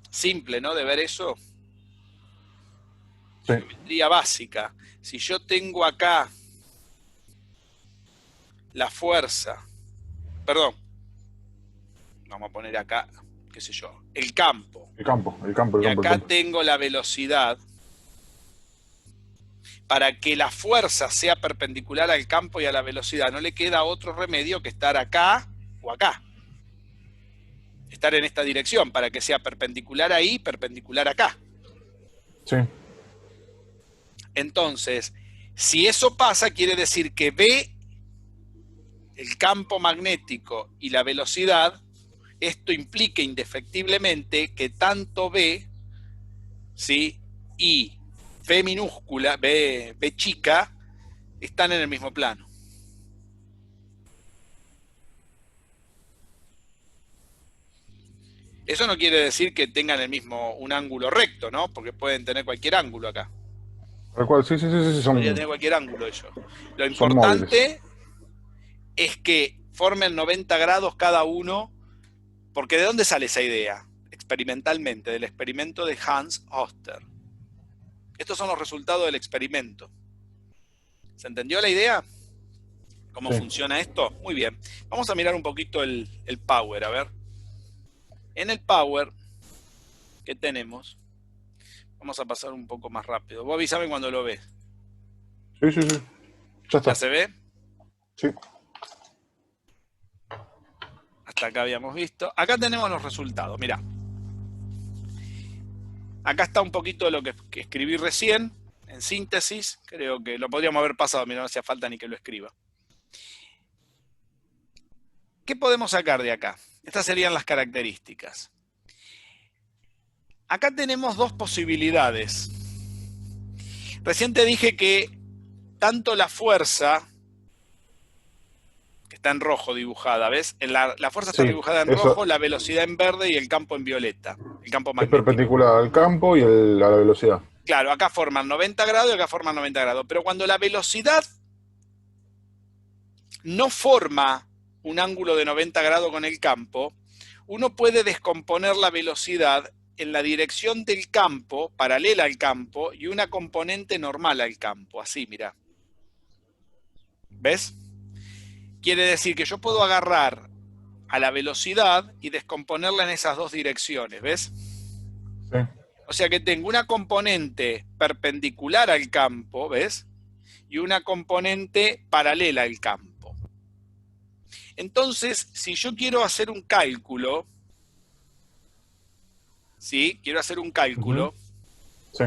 Speaker 1: Simple, ¿no? De ver eso.
Speaker 2: Sí.
Speaker 1: Geometría básica. Si yo tengo acá la fuerza, perdón, vamos a poner acá, qué sé yo, el campo. Y acá tengo la velocidad. Para que la fuerza sea perpendicular al campo y a la velocidad, no le queda otro remedio que estar acá o acá. Estar en esta dirección, para que sea perpendicular ahí, perpendicular acá.
Speaker 2: Sí.
Speaker 1: Entonces, si eso pasa, quiere decir que B, el campo magnético y la velocidad, esto implica indefectiblemente que tanto B, ¿sí?, y B minúscula, B chica, están en el mismo plano. Eso no quiere decir que tengan un ángulo recto, ¿no? Porque pueden tener cualquier ángulo acá.
Speaker 2: Sí,
Speaker 1: Podría tener cualquier ángulo ellos. Lo importante es que formen 90 grados cada uno, porque ¿de dónde sale esa idea? Experimentalmente, del experimento de Hans Oster. Estos son los resultados del experimento. ¿Se entendió la idea? ¿Cómo funciona esto? Muy bien. Vamos a mirar un poquito el power, a ver. En el power que tenemos, vamos a pasar un poco más rápido. Vos avísame cuando lo ves.
Speaker 2: Sí. Ya está.
Speaker 1: ¿Ya se ve?
Speaker 2: Sí.
Speaker 1: Hasta acá habíamos visto. Acá tenemos los resultados, mirá. Acá está un poquito de lo que escribí recién, en síntesis, creo que lo podríamos haber pasado, mira, no hacía falta ni que lo escriba. ¿Qué podemos sacar de acá? Estas serían las características. Acá tenemos dos posibilidades. Recién te dije que tanto la fuerza, que está en rojo dibujada, ¿ves? La fuerza está dibujada en rojo, la velocidad en verde y el campo en violeta. El campo magnético.
Speaker 2: Es perpendicular al campo y a la velocidad.
Speaker 1: Claro, acá forman 90 grados y acá forman 90 grados. Pero cuando la velocidad no forma un ángulo de 90 grados con el campo, uno puede descomponer la velocidad en la dirección del campo, paralela al campo, y una componente normal al campo. Así, mirá. ¿Ves? Quiere decir que yo puedo agarrar a la velocidad y descomponerla en esas dos direcciones, ¿ves?
Speaker 2: Sí.
Speaker 1: O sea que tengo una componente perpendicular al campo, ¿ves? Y una componente paralela al campo. Entonces, si yo quiero hacer un cálculo, ¿sí? Quiero hacer un cálculo.
Speaker 2: Sí.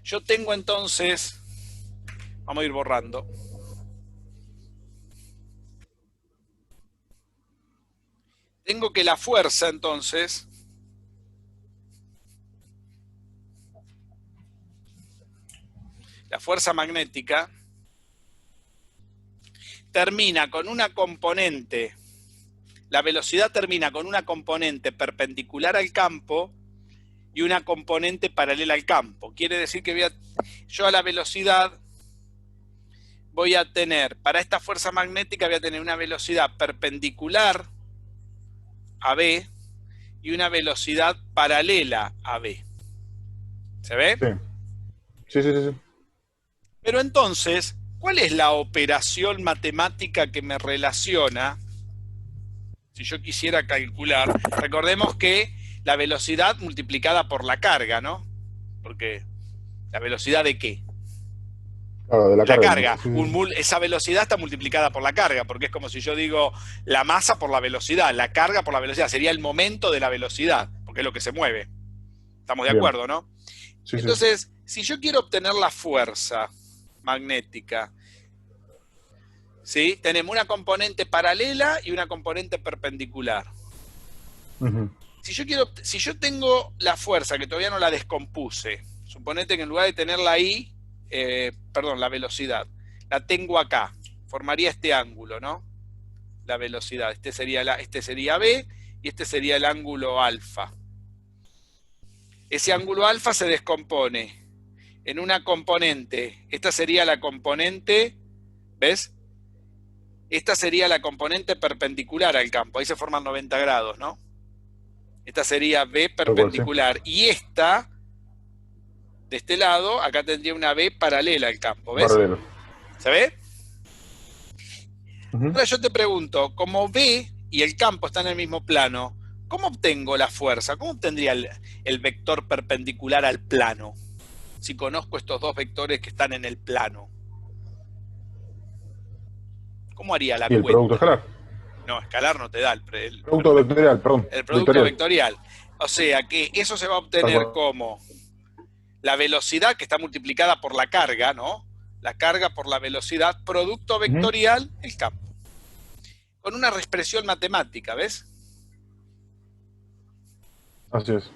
Speaker 1: Yo tengo entonces, vamos a ir borrando. Tengo que la fuerza, entonces, la fuerza magnética, termina con una componente, la velocidad termina con una componente perpendicular al campo y una componente paralela al campo. Quiere decir que yo a la velocidad voy a tener, para esta fuerza magnética voy a tener una velocidad perpendicular a B y una velocidad paralela a B. ¿Se ve?
Speaker 2: Sí. Sí.
Speaker 1: Pero entonces, ¿cuál es la operación matemática que me relaciona? Si yo quisiera calcular, recordemos que la velocidad multiplicada por la carga, ¿no? Porque, ¿la velocidad de qué?
Speaker 2: Claro, de la carga.
Speaker 1: Sí. Esa velocidad está multiplicada por la carga, porque es como si yo digo la masa por la velocidad, la carga por la velocidad, sería el momento de la velocidad, porque es lo que se mueve. ¿Estamos de acuerdo, no?
Speaker 2: Sí,
Speaker 1: entonces, si yo quiero obtener la fuerza magnética, ¿sí? Tenemos una componente paralela y una componente perpendicular. Si yo tengo la fuerza, que todavía no la descompuse, suponete que en lugar de tenerla ahí, la velocidad, la tengo acá, formaría este ángulo, ¿no? La velocidad, este sería B y este sería el ángulo alfa. Ese ángulo alfa se descompone en una componente, esta sería la componente, ¿ves? Esta sería la componente perpendicular al campo, ahí se forman 90 grados, ¿no? Esta sería B perpendicular, y esta, de este lado, acá tendría una B paralela al campo, ¿ves?
Speaker 2: Paralelo.
Speaker 1: ¿Se ve? Ahora yo te pregunto, como B y el campo están en el mismo plano, ¿cómo obtengo la fuerza? ¿Cómo obtendría el vector perpendicular al plano? Si conozco estos dos vectores que están en el plano. ¿Cómo haría la
Speaker 2: ¿Y el
Speaker 1: cuenta?
Speaker 2: producto escalar?
Speaker 1: No, escalar no te da. El
Speaker 2: producto vectorial, perdón.
Speaker 1: El producto vectorial. O sea que eso se va a obtener como la velocidad que está multiplicada por la carga, ¿no? La carga por la velocidad, producto vectorial, el campo. Con una expresión matemática, ¿ves?
Speaker 2: Así es.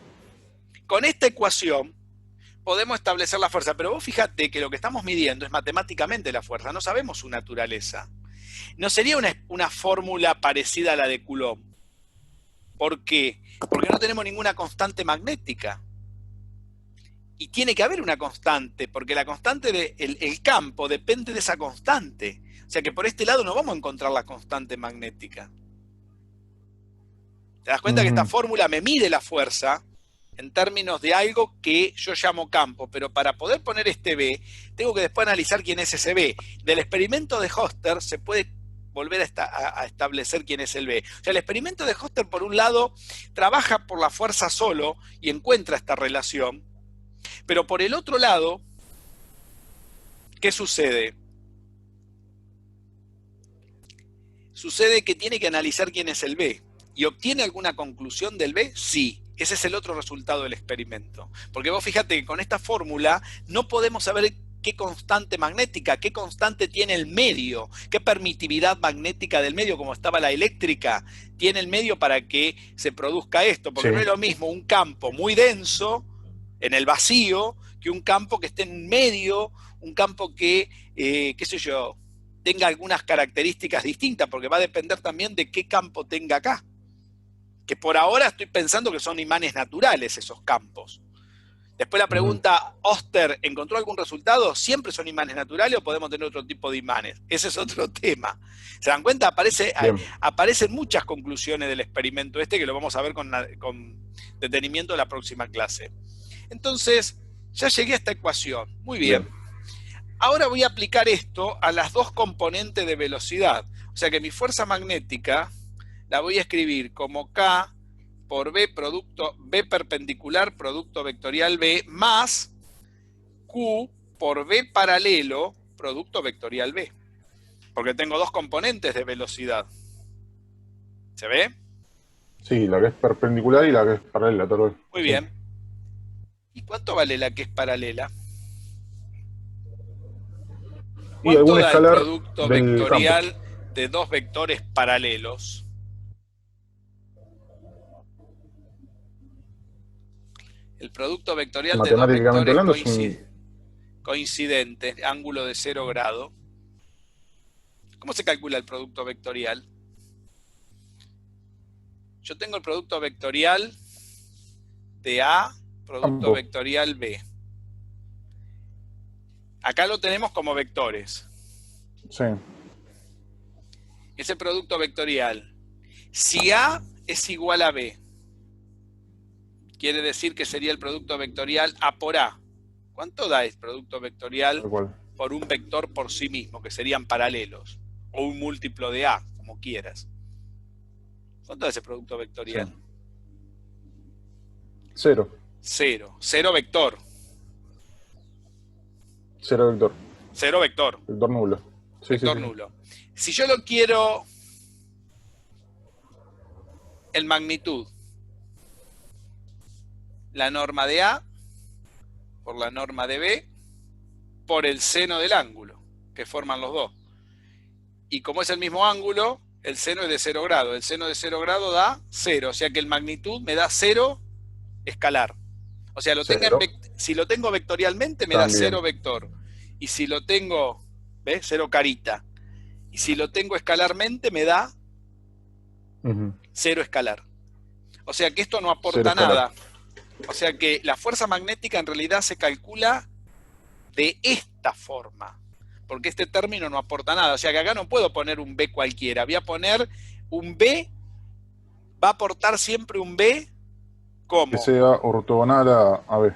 Speaker 1: Con esta ecuación podemos establecer la fuerza, pero vos fíjate que lo que estamos midiendo es matemáticamente la fuerza, no sabemos su naturaleza. No sería una fórmula parecida a la de Coulomb. ¿Por qué? Porque no tenemos ninguna constante magnética. Y tiene que haber una constante, porque la constante del campo depende de esa constante. O sea que por este lado no vamos a encontrar la constante magnética. ¿Te das cuenta que esta fórmula me mide la fuerza en términos de algo que yo llamo campo? Pero para poder poner este B, tengo que después analizar quién es ese B. Del experimento de Hoster se puede volver a establecer quién es el B. O sea, el experimento de Hoster, por un lado, trabaja por la fuerza solo y encuentra esta relación. Pero por el otro lado, ¿qué sucede? Sucede que tiene que analizar quién es el B. ¿Y obtiene alguna conclusión del B? Sí. Ese es el otro resultado del experimento. Porque vos fíjate que con esta fórmula no podemos saber qué constante magnética, qué constante tiene el medio, qué permitividad magnética del medio, como estaba la eléctrica, tiene el medio para que se produzca esto, porque
Speaker 2: Sí.
Speaker 1: no es lo mismo un campo muy denso en el vacío que un campo que esté en medio, un campo que, qué sé yo, tenga algunas características distintas, porque va a depender también de qué campo tenga acá. Que por ahora estoy pensando que son imanes naturales esos campos. Después la pregunta, Oster, ¿encontró algún resultado? ¿Siempre son imanes naturales o podemos tener otro tipo de imanes? Ese es otro tema. ¿Se dan cuenta? Aparecen muchas conclusiones del experimento este que lo vamos a ver con detenimiento en la próxima clase. Entonces, ya llegué a esta ecuación. Muy bien. Ahora voy a aplicar esto a las dos componentes de velocidad. O sea que mi fuerza magnética la voy a escribir como K por B, B perpendicular, producto vectorial B, más Q por B paralelo, producto vectorial B. Porque tengo dos componentes de velocidad. ¿Se ve?
Speaker 2: Sí, la que es perpendicular y la que es paralela, tal vez.
Speaker 1: Muy bien. ¿Y cuánto vale la que es paralela?
Speaker 2: Y algún
Speaker 1: ¿Cuánto da el
Speaker 2: escalar
Speaker 1: producto
Speaker 2: del
Speaker 1: vectorial
Speaker 2: campo
Speaker 1: de dos vectores paralelos? El producto vectorial de dos
Speaker 2: matemáticamente
Speaker 1: vectores
Speaker 2: hablando es un...
Speaker 1: coincidentes, ángulo de 0 grado. ¿Cómo se calcula el producto vectorial? Yo tengo el producto vectorial de A, producto
Speaker 2: campo.
Speaker 1: vectorial B. Acá lo tenemos como vectores.
Speaker 2: Sí.
Speaker 1: Ese producto vectorial, si A es igual a B, quiere decir que sería el producto vectorial A por A. ¿Cuánto da el producto vectorial por un vector por sí mismo, que serían paralelos? O un múltiplo de A, como quieras. ¿Cuánto da ese producto vectorial?
Speaker 2: Sí. 0.
Speaker 1: 0. 0 vector.
Speaker 2: 0 vector.
Speaker 1: 0 vector.
Speaker 2: Vector nulo. Sí,
Speaker 1: vector nulo. Si yo lo quiero en magnitud, la norma de A por la norma de B por el seno del ángulo que forman los dos. Y como es el mismo ángulo, el seno es de 0 grados. El seno de 0 grados da 0, o sea que el magnitud me da 0 escalar. O sea, si lo tengo vectorialmente me da 0 vector. Y si lo tengo, ¿ves? 0 carita. Y si lo tengo escalarmente me da 0 escalar. O sea que esto no aporta nada. O sea que la fuerza magnética en realidad se calcula de esta forma. Porque este término no aporta nada. O sea que acá no puedo poner un B cualquiera. Voy a poner un B, va a aportar siempre un B como...
Speaker 2: Que sea ortogonal a B.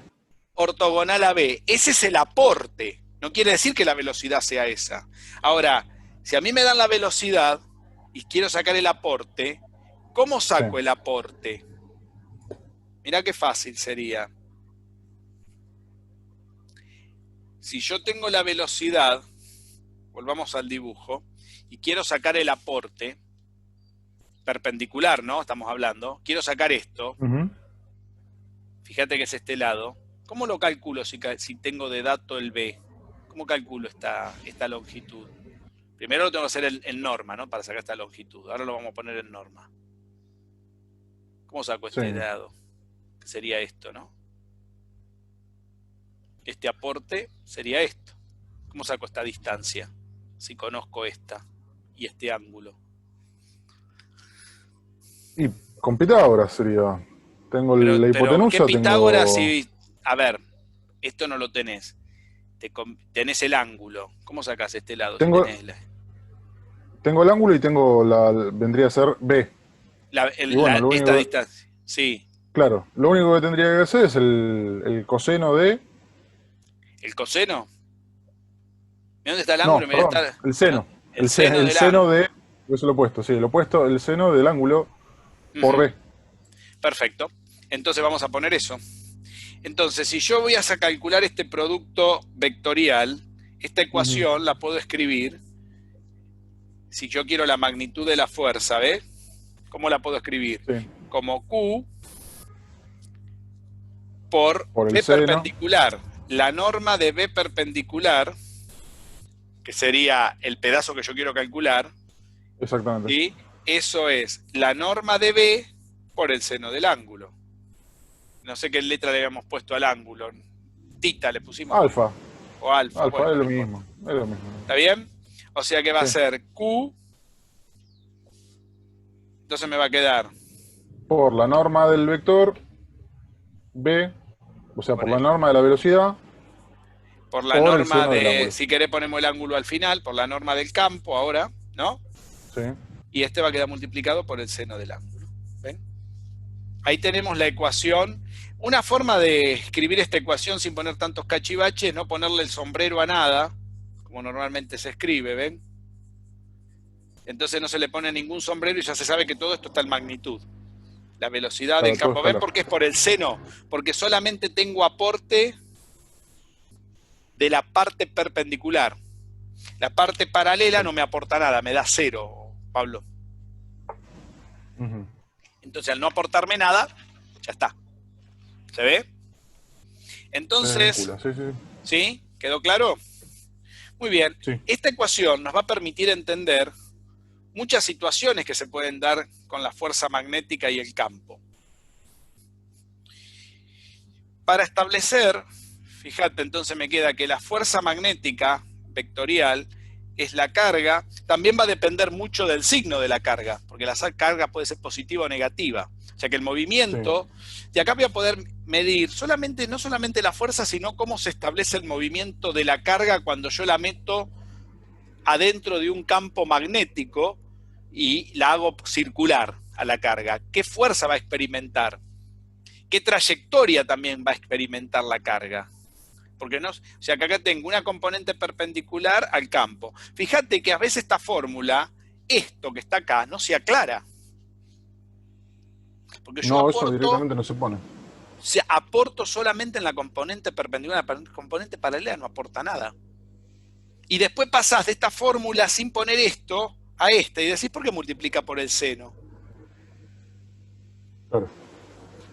Speaker 1: Ortogonal a B. Ese es el aporte. No quiere decir que la velocidad sea esa. Ahora, si a mí me dan la velocidad y quiero sacar el aporte, ¿cómo saco el aporte? Mirá qué fácil sería. Si yo tengo la velocidad, volvamos al dibujo, y quiero sacar el aporte, perpendicular, ¿no? Estamos hablando. Quiero sacar esto. Fíjate que es este lado. ¿Cómo lo calculo si tengo de dato el B? ¿Cómo calculo esta longitud? Primero lo tengo que hacer en norma, ¿no? Para sacar esta longitud. Ahora lo vamos a poner en norma. ¿Cómo saco este dado? Que sería esto, ¿no? Este aporte sería esto. ¿Cómo saco esta distancia? Si conozco esta y este ángulo.
Speaker 2: Y con Pitágoras sería... Tengo la hipotenusa.
Speaker 1: ¿Qué Pitágoras? Si, a ver, esto no lo tenés. Tenés el ángulo. ¿Cómo sacás este lado?
Speaker 2: Tengo el ángulo y tengo vendría a ser B.
Speaker 1: Esta distancia. Sí.
Speaker 2: Claro, lo único que tendría que hacer es el coseno de...
Speaker 1: ¿El coseno? ¿De dónde está el ángulo?
Speaker 2: No, perdón, el seno.
Speaker 1: No,
Speaker 2: el seno de... Eso es lo opuesto, sí, lo opuesto, el seno del ángulo por B.
Speaker 1: Perfecto. Entonces vamos a poner eso. Entonces, si yo voy a calcular este producto vectorial, esta ecuación la puedo escribir. Si yo quiero la magnitud de la fuerza, ¿ves? ¿Cómo la puedo escribir?
Speaker 2: Sí.
Speaker 1: Como Q por
Speaker 2: el
Speaker 1: B
Speaker 2: seno.
Speaker 1: perpendicular. la norma de B perpendicular, que sería el pedazo que yo quiero calcular,
Speaker 2: Exactamente.
Speaker 1: ¿sí? Eso es la norma de B por el seno del ángulo. No sé qué letra le habíamos puesto al ángulo. Tita le pusimos.
Speaker 2: Alfa.
Speaker 1: O alfa.
Speaker 2: Alfa,
Speaker 1: Bueno,
Speaker 2: es lo
Speaker 1: no
Speaker 2: mismo.
Speaker 1: importa.
Speaker 2: Es lo mismo.
Speaker 1: ¿Está bien? O sea que va a
Speaker 2: Sí.
Speaker 1: ser Q. Entonces me va a quedar
Speaker 2: Por la norma del vector B, o sea, por la norma de la velocidad,
Speaker 1: por la
Speaker 2: por el
Speaker 1: norma
Speaker 2: seno del
Speaker 1: de,
Speaker 2: ángulo.
Speaker 1: si querés ponemos el ángulo al final, por la norma del campo ahora, ¿no?
Speaker 2: Sí.
Speaker 1: Y este va a quedar multiplicado por el seno del ángulo. ¿Ven? Ahí tenemos la ecuación. Una forma de escribir esta ecuación sin poner tantos cachivaches, no ponerle el sombrero a nada, como normalmente se escribe, ¿ven? Entonces no se le pone ningún sombrero y ya se sabe que todo esto está en magnitud. La velocidad
Speaker 2: Claro,
Speaker 1: del
Speaker 2: todo
Speaker 1: campo, ¿ven?
Speaker 2: escalar.
Speaker 1: Porque es por el seno, porque solamente tengo aporte de la parte perpendicular. La parte paralela no me aporta nada, me da 0, Pablo.
Speaker 2: Ujú.
Speaker 1: Entonces al no aportarme nada, ya está. ¿Se ve?
Speaker 2: Se
Speaker 1: Entonces,
Speaker 2: desvincula, sí, sí.
Speaker 1: ¿sí? ¿Quedó claro? Muy bien.
Speaker 2: Sí.
Speaker 1: Esta ecuación nos va a permitir entender muchas situaciones que se pueden dar con la fuerza magnética y el campo. Para establecer, fíjate, entonces me queda que la fuerza magnética vectorial es la carga, también va a depender mucho del signo de la carga, porque la carga puede ser positiva o negativa. O sea que el movimiento, de acá voy a poder medir no solamente la fuerza, sino cómo se establece el movimiento de la carga cuando yo la meto adentro de un campo magnético y la hago circular a la carga. ¿Qué fuerza va a experimentar? ¿Qué trayectoria también va a experimentar la carga? Porque no, o sea que acá tengo una componente perpendicular al campo. Fíjate que a veces esta fórmula, esto que está acá, no se aclara. Porque yo
Speaker 2: No, eso directamente no se pone.
Speaker 1: aporto solamente en la componente perpendicular, la componente paralela no aporta nada. Y después pasás de esta fórmula sin poner esto a esta y decís, ¿por qué multiplica por el seno?
Speaker 2: Claro.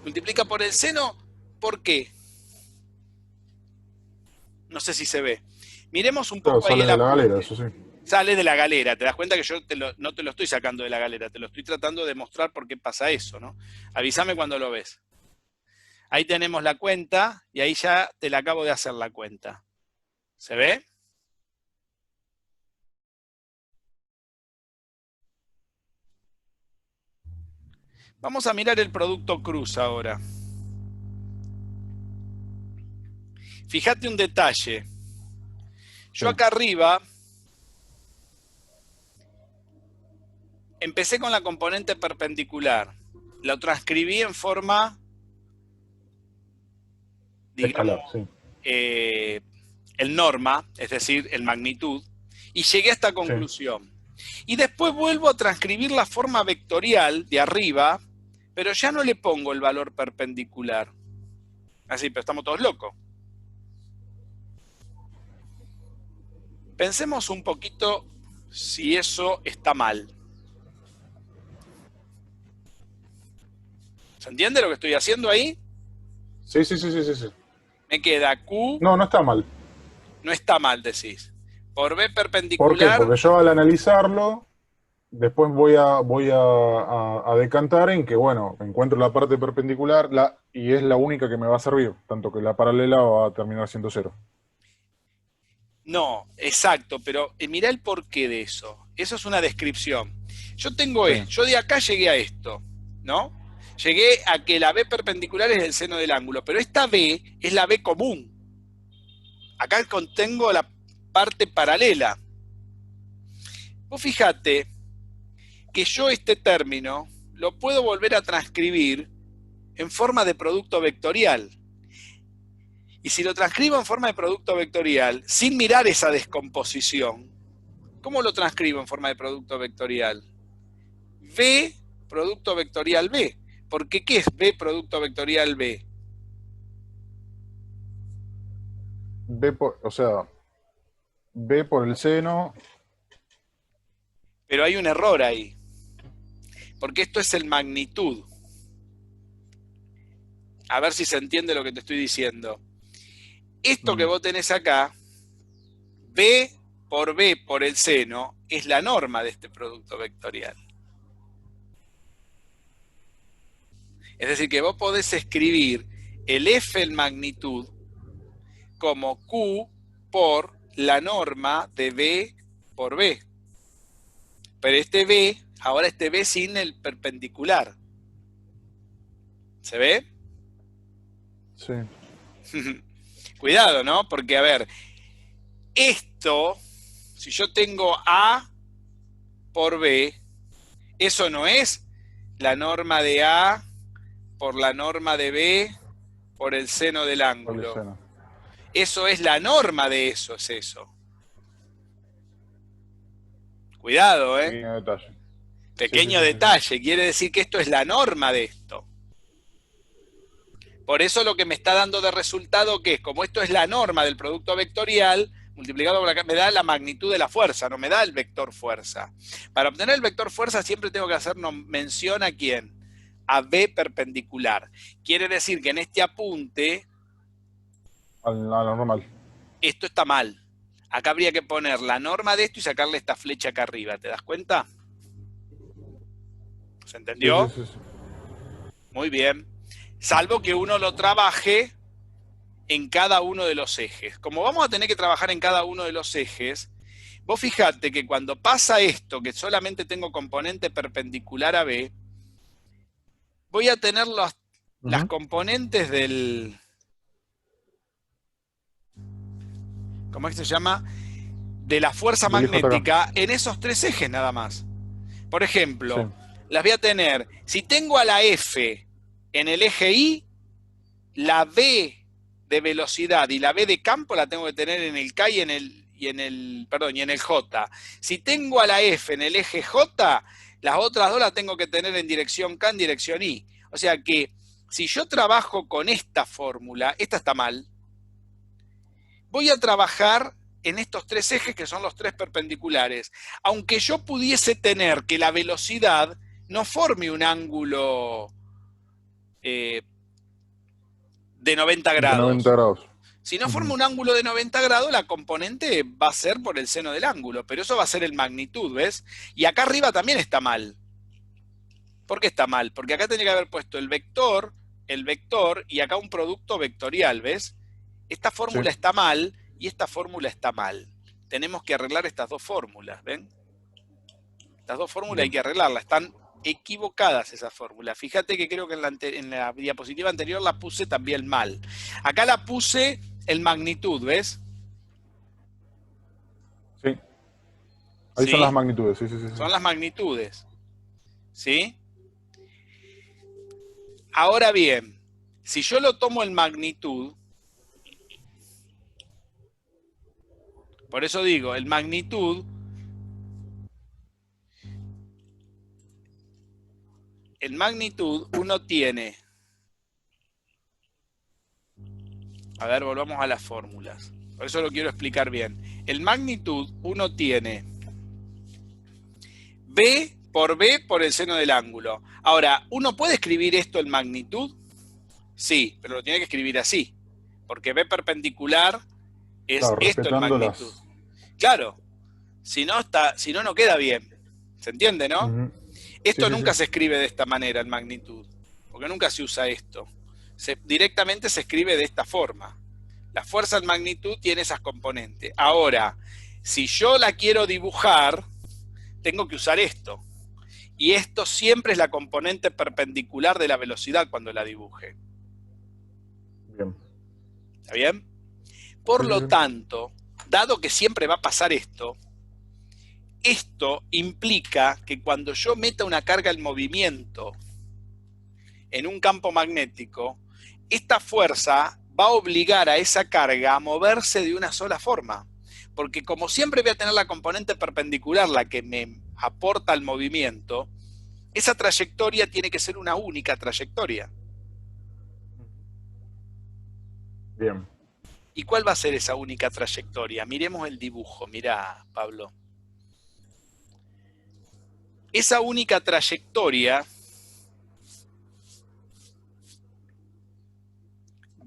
Speaker 1: Multiplica por el seno, ¿por qué? No sé si se ve. Miremos un
Speaker 2: Claro,
Speaker 1: poco ahí
Speaker 2: sale
Speaker 1: el
Speaker 2: de la galera,
Speaker 1: apunte.
Speaker 2: eso sí.
Speaker 1: Sale de la galera, te das cuenta que yo no te lo estoy sacando de la galera, te lo estoy tratando de mostrar por qué pasa eso, ¿no? Avísame cuando lo ves. Ahí tenemos la cuenta y ahí ya te la acabo de hacer la cuenta. ¿Se ve? Vamos a mirar el producto cruz ahora. Fíjate un detalle. Yo acá arriba empecé con la componente perpendicular. Lo transcribí en forma, digamos,
Speaker 2: Escalar, sí.
Speaker 1: el norma, es decir, el magnitud, y llegué a esta conclusión. Y después vuelvo a transcribir la forma vectorial de arriba, pero ya no le pongo el valor perpendicular. Así, pero estamos todos locos. Pensemos un poquito si eso está mal. ¿Se entiende lo que estoy haciendo ahí?
Speaker 2: Sí, sí, sí, sí, sí, sí.
Speaker 1: Me queda Q,
Speaker 2: No, no está mal.
Speaker 1: no está mal, decís. Por B
Speaker 2: ¿Por qué?
Speaker 1: perpendicular,
Speaker 2: Porque yo al analizarlo, después voy a decantar en que, bueno, encuentro la parte perpendicular y es la única que me va a servir, tanto que la paralela va a terminar siendo 0.
Speaker 1: no, exacto, pero mirá el porqué de eso. Eso es una descripción. Yo tengo esto, yo de acá llegué a esto, ¿no? Llegué a que la B perpendicular es el seno del ángulo, pero esta B es la B común. Acá contengo la parte paralela. Vos fíjate que yo este término lo puedo volver a transcribir en forma de producto vectorial. Y si lo transcribo en forma de producto vectorial, sin mirar esa descomposición, ¿cómo lo transcribo en forma de producto vectorial? B, producto vectorial B. Porque ¿qué es B, producto vectorial B?
Speaker 2: O sea, B por el seno.
Speaker 1: Pero hay un error ahí. Porque esto es el magnitud. A ver si se entiende lo que te estoy diciendo. Esto que vos tenés acá, B por B por el seno, es la norma de este producto vectorial. Es decir, que vos podés escribir el F en magnitud como Q por la norma de B por B. Pero este B, ahora este B sin el perpendicular. ¿Se ve?
Speaker 2: Sí.
Speaker 1: Cuidado, ¿no? Porque, a ver, esto, si yo tengo A por B, eso no es la norma de A por la norma de B por el seno del ángulo. Eso es la norma de eso, es eso. Cuidado, ¿eh?
Speaker 2: Pequeño detalle.
Speaker 1: Pequeño detalle, quiere decir que esto es la norma de esto. Por eso lo que me está dando de resultado que es, como esto es la norma del producto vectorial, multiplicado por acá, me da la magnitud de la fuerza, no me da el vector fuerza. Para obtener el vector fuerza siempre tengo que hacer mención a quién, a B perpendicular. Quiere decir que en este apunte,
Speaker 2: a la normal.
Speaker 1: Esto está mal. Acá habría que poner la norma de esto y sacarle esta flecha acá arriba, ¿te das cuenta? ¿Se entendió?
Speaker 2: Sí.
Speaker 1: Muy bien. Salvo que uno lo trabaje en cada uno de los ejes. Como vamos a tener que trabajar en cada uno de los ejes, vos fijate que cuando pasa esto, que solamente tengo componente perpendicular a B, voy a tener las componentes del... ¿Cómo es que se llama? De la fuerza magnética en esos tres ejes nada más. Por ejemplo, las voy a tener, si tengo a la F en el eje Y, la B de velocidad y la B de campo la tengo que tener en el K y en el J. Si tengo a la F en el eje J, las otras dos las tengo que tener en dirección K, en dirección Y. O sea que si yo trabajo con esta fórmula, esta está mal, voy a trabajar en estos tres ejes que son los tres perpendiculares. Aunque yo pudiese tener que la velocidad no forme un ángulo de 90 grados.
Speaker 2: 90 grados.
Speaker 1: Si no forma un ángulo de 90 grados, la componente va a ser por el seno del ángulo, pero eso va a ser el magnitud, ¿ves? Y acá arriba también está mal. ¿Por qué está mal? Porque acá tenía que haber puesto el vector, y acá un producto vectorial, ¿ves? Esta fórmula está mal y esta fórmula está mal. Tenemos que arreglar estas dos fórmulas, ¿ven? Estas dos fórmulas hay que arreglarlas, están equivocadas esas fórmulas. Fíjate que creo que en la diapositiva anterior la puse también mal. Acá la puse en magnitud, ¿ves?
Speaker 2: Sí. Ahí son las magnitudes, sí.
Speaker 1: Son las magnitudes. ¿Sí? Ahora bien, si yo lo tomo en magnitud, por eso digo, el magnitud, uno tiene, a ver, volvamos a las fórmulas, por eso lo quiero explicar bien. El magnitud, uno tiene B por el seno del ángulo. Ahora, ¿uno puede escribir esto en magnitud? Sí, pero lo tiene que escribir así, porque B perpendicular es esto en magnitud. Claro, si no, no queda bien. ¿Se entiende, no? Esto nunca se escribe de esta manera en magnitud, porque nunca se usa esto. Directamente se escribe de esta forma. La fuerza en magnitud tiene esas componentes. Ahora, si yo la quiero dibujar, tengo que usar esto. Y esto siempre es la componente perpendicular de la velocidad cuando la dibuje.
Speaker 2: Bien.
Speaker 1: ¿Está bien? Por lo tanto, dado que siempre va a pasar esto implica que cuando yo meta una carga en movimiento en un campo magnético, esta fuerza va a obligar a esa carga a moverse de una sola forma. Porque como siempre voy a tener la componente perpendicular, la que me aporta el movimiento, esa trayectoria tiene que ser una única trayectoria.
Speaker 2: Bien.
Speaker 1: ¿Y cuál va a ser esa única trayectoria? Miremos el dibujo, mirá, Pablo. Esa única trayectoria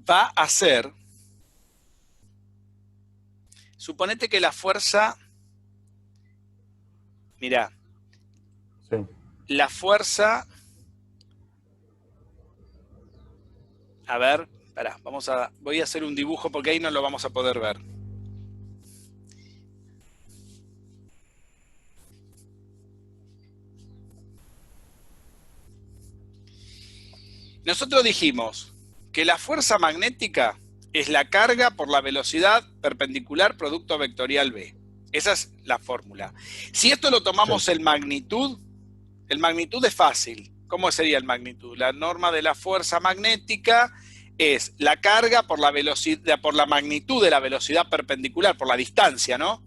Speaker 1: va a ser Suponete que la fuerza, mirá,
Speaker 2: Sí.
Speaker 1: la fuerza, a ver, pará, voy a hacer un dibujo porque ahí no lo vamos a poder ver. Nosotros dijimos que la fuerza magnética es la carga por la velocidad perpendicular producto vectorial B. Esa es la fórmula. Si esto lo tomamos
Speaker 2: Sí.
Speaker 1: el magnitud es fácil. ¿Cómo sería el magnitud? La norma de la fuerza magnética es la carga por la velocidad, por la magnitud de la velocidad perpendicular, por la distancia, ¿no?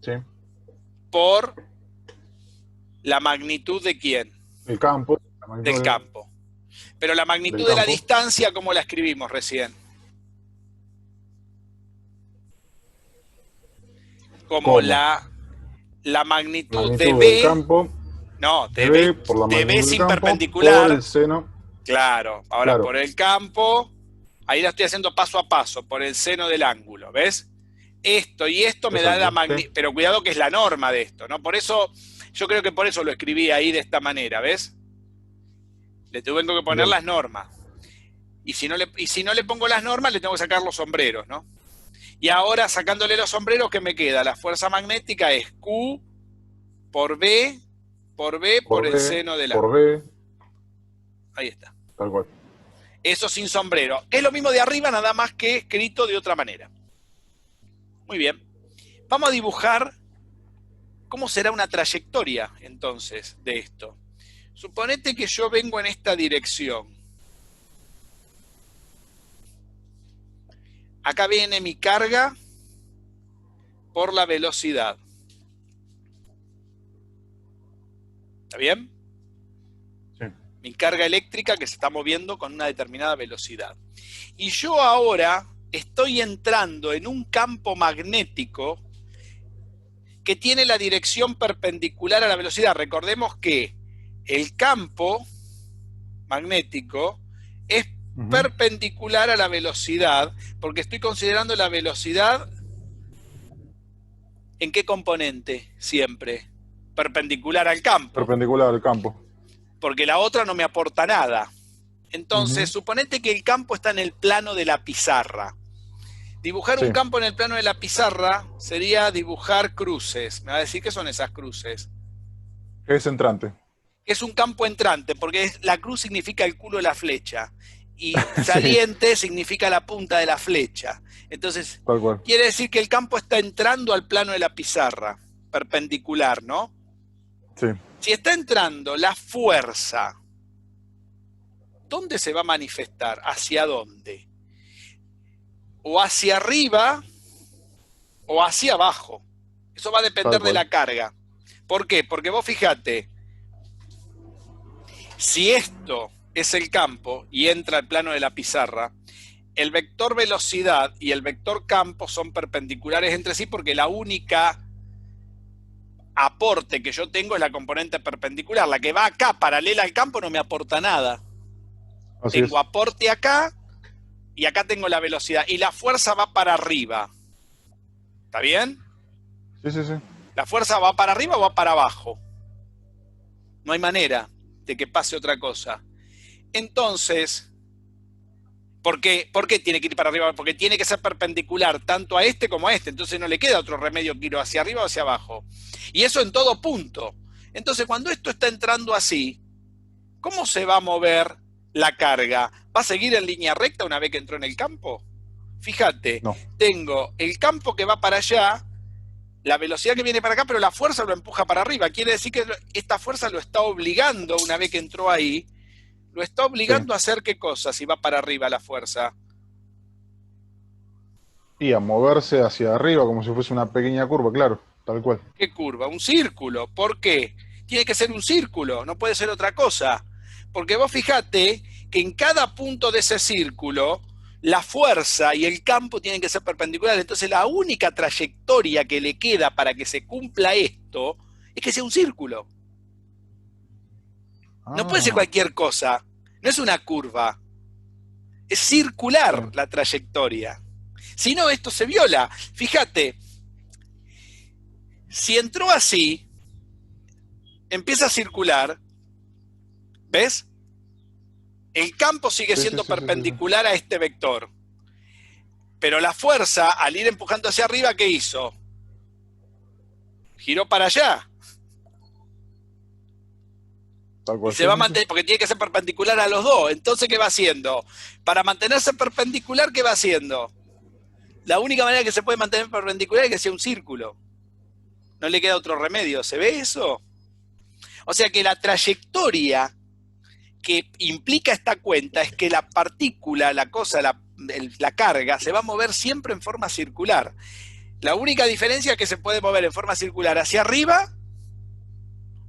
Speaker 2: Sí.
Speaker 1: Por la magnitud de ¿quién?
Speaker 2: El campo. La magnitud
Speaker 1: Del campo. Pero la magnitud
Speaker 2: del
Speaker 1: de la
Speaker 2: campo.
Speaker 1: distancia, ¿cómo la escribimos recién? Como
Speaker 2: ¿Cómo?
Speaker 1: la magnitud de
Speaker 2: Magnitud
Speaker 1: B,
Speaker 2: del campo.
Speaker 1: no,
Speaker 2: De B por la
Speaker 1: de
Speaker 2: magnitud
Speaker 1: B
Speaker 2: del
Speaker 1: sin
Speaker 2: campo
Speaker 1: perpendicular,
Speaker 2: por el seno.
Speaker 1: claro, ahora
Speaker 2: Claro.
Speaker 1: por el campo, ahí la estoy haciendo paso a paso, por el seno del ángulo, ¿ves? Esto y esto me da la
Speaker 2: Exacto,
Speaker 1: magnitud,
Speaker 2: sí.
Speaker 1: pero cuidado que es la norma de esto, ¿no? Por eso, yo creo que por eso lo escribí ahí de esta manera, ¿ves? Le tengo que poner
Speaker 2: Bien.
Speaker 1: las normas. Y si no le pongo las normas, le tengo que sacar los sombreros, ¿no? Y ahora, sacándole los sombreros, ¿qué me queda? La fuerza magnética es Q por B, por
Speaker 2: Por
Speaker 1: el
Speaker 2: B,
Speaker 1: seno del
Speaker 2: por
Speaker 1: ángulo.
Speaker 2: B,
Speaker 1: Ahí está.
Speaker 2: tal cual.
Speaker 1: Eso sin sombrero. Es lo mismo de arriba, nada más que escrito de otra manera. Muy bien. Vamos a dibujar cómo será una trayectoria, entonces, de esto. Suponete que yo vengo en esta dirección. Acá viene mi carga por la velocidad. ¿Está bien?
Speaker 2: Sí.
Speaker 1: Mi carga eléctrica que se está moviendo con una determinada velocidad. Y yo ahora estoy entrando en un campo magnético que tiene la dirección perpendicular a la velocidad. Recordemos que el campo magnético es perpendicular a la velocidad, porque estoy considerando la velocidad ¿en qué componente? Siempre. Perpendicular al campo.
Speaker 2: Perpendicular al campo.
Speaker 1: Porque la otra no me aporta nada. Entonces, suponete que el campo está en el plano de la pizarra. Dibujar un campo en el plano de la pizarra sería dibujar cruces. Me va a decir qué son esas cruces.
Speaker 2: Es entrante.
Speaker 1: Es un campo entrante, porque la cruz significa el culo de la flecha. Y saliente significa la punta de la flecha. Entonces,
Speaker 2: tal cual.
Speaker 1: Quiere decir que el campo está entrando al plano de la pizarra, perpendicular, ¿no?
Speaker 2: Sí.
Speaker 1: Si está entrando la fuerza, ¿dónde se va a manifestar? ¿Hacia dónde? O hacia arriba o hacia abajo. Eso va a depender de la carga. ¿Por qué? Porque vos fíjate, si esto es el campo y entra al plano de la pizarra, el vector velocidad y el vector campo son perpendiculares entre sí porque la única aporte que yo tengo es la componente perpendicular. La que va acá paralela al campo no me aporta nada. Tengo aporte acá y acá tengo la velocidad. Y la fuerza va para arriba. ¿Está bien?
Speaker 2: Sí, sí, sí.
Speaker 1: ¿La fuerza va para arriba o va para abajo? No hay manera de que pase otra cosa. Entonces, ¿por qué tiene que ir para arriba? Porque tiene que ser perpendicular tanto a este como a este. Entonces no le queda otro remedio que ir hacia arriba o hacia abajo. Y eso en todo punto. Entonces, cuando esto está entrando así, ¿cómo se va a mover la carga? ¿Va a seguir en línea recta una vez que entró en el campo? Fíjate, tengo el campo que va para allá, la velocidad que viene para acá, pero la fuerza lo empuja para arriba. Quiere decir que esta fuerza lo está obligando, una vez que entró ahí, lo está obligando a hacer qué cosa si va para arriba la fuerza.
Speaker 2: Y a moverse hacia arriba como si fuese una pequeña curva, claro, tal cual.
Speaker 1: ¿Qué curva? Un círculo. ¿Por qué? Tiene que ser un círculo, no puede ser otra cosa. Porque vos fijate que en cada punto de ese círculo, la fuerza y el campo tienen que ser perpendiculares. Entonces la única trayectoria que le queda para que se cumpla esto es que sea un círculo. No puede ser cualquier cosa. No es una curva. Es circular la trayectoria. Si no, esto se viola. Fíjate, si entró así, empieza a circular, ¿ves? El campo sigue siendo perpendicular a este vector. Pero la fuerza, al ir empujando hacia arriba, ¿qué hizo? Giró para allá. Y se va a mantener, porque tiene que ser perpendicular a los dos. Entonces, ¿qué va haciendo? Para mantenerse perpendicular, ¿qué va haciendo? La única manera que se puede mantener perpendicular es que sea un círculo. No le queda otro remedio. ¿Se ve eso? O sea que la trayectoria que implica esta cuenta es que la partícula, la cosa, la carga, se va a mover siempre en forma circular. La única diferencia es que se puede mover en forma circular hacia arriba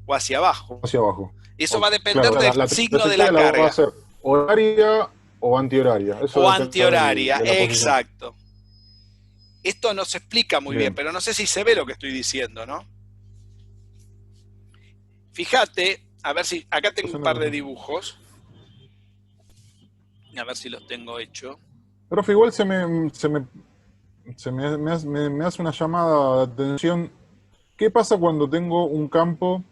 Speaker 1: o hacia abajo.
Speaker 2: Hacia abajo.
Speaker 1: Eso va a depender del signo de la
Speaker 2: carga.
Speaker 1: carga.
Speaker 2: Va a ser horaria o antihoraria. Eso
Speaker 1: o antihoraria,
Speaker 2: de
Speaker 1: exacto. Esto no se explica muy bien, pero no sé si se ve lo que estoy diciendo, ¿no? Fíjate, a ver si... Acá tengo un par de dibujos. A ver si los tengo hechos.
Speaker 2: Profe, igual me hace una llamada de atención. ¿Qué pasa cuando tengo un campo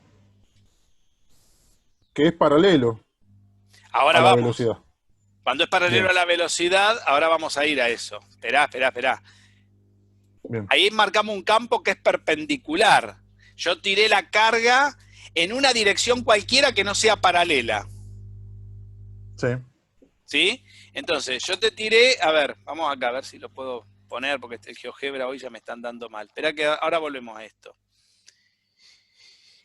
Speaker 2: que es paralelo
Speaker 1: ahora
Speaker 2: a la
Speaker 1: vamos.
Speaker 2: velocidad?
Speaker 1: Cuando es paralelo a la velocidad, ahora vamos a ir a eso. Esperá.
Speaker 2: Bien.
Speaker 1: Ahí marcamos un campo que es perpendicular. Yo tiré la carga en una dirección cualquiera que no sea paralela.
Speaker 2: Sí.
Speaker 1: ¿Sí? Entonces, yo te tiré, a ver, vamos acá a ver si lo puedo poner, porque el GeoGebra hoy ya me están dando mal. Espera que ahora volvemos a esto.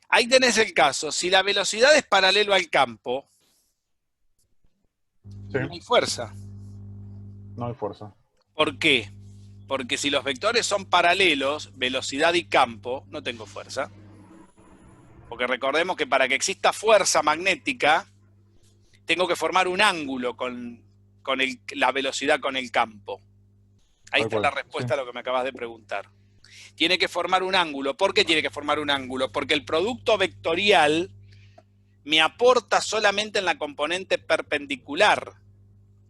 Speaker 1: Ahí tenés el caso, si la velocidad es paralelo al campo,
Speaker 2: Sí.
Speaker 1: no hay fuerza.
Speaker 2: No hay fuerza.
Speaker 1: ¿Por qué? Porque si los vectores son paralelos, velocidad y campo, no tengo fuerza. Porque recordemos que para que exista fuerza magnética, tengo que formar un ángulo con la velocidad con el campo. Ahí está la respuesta a lo que me acabas de preguntar. Tiene que formar un ángulo. ¿Por qué tiene que formar un ángulo? Porque el producto vectorial me aporta solamente en la componente perpendicular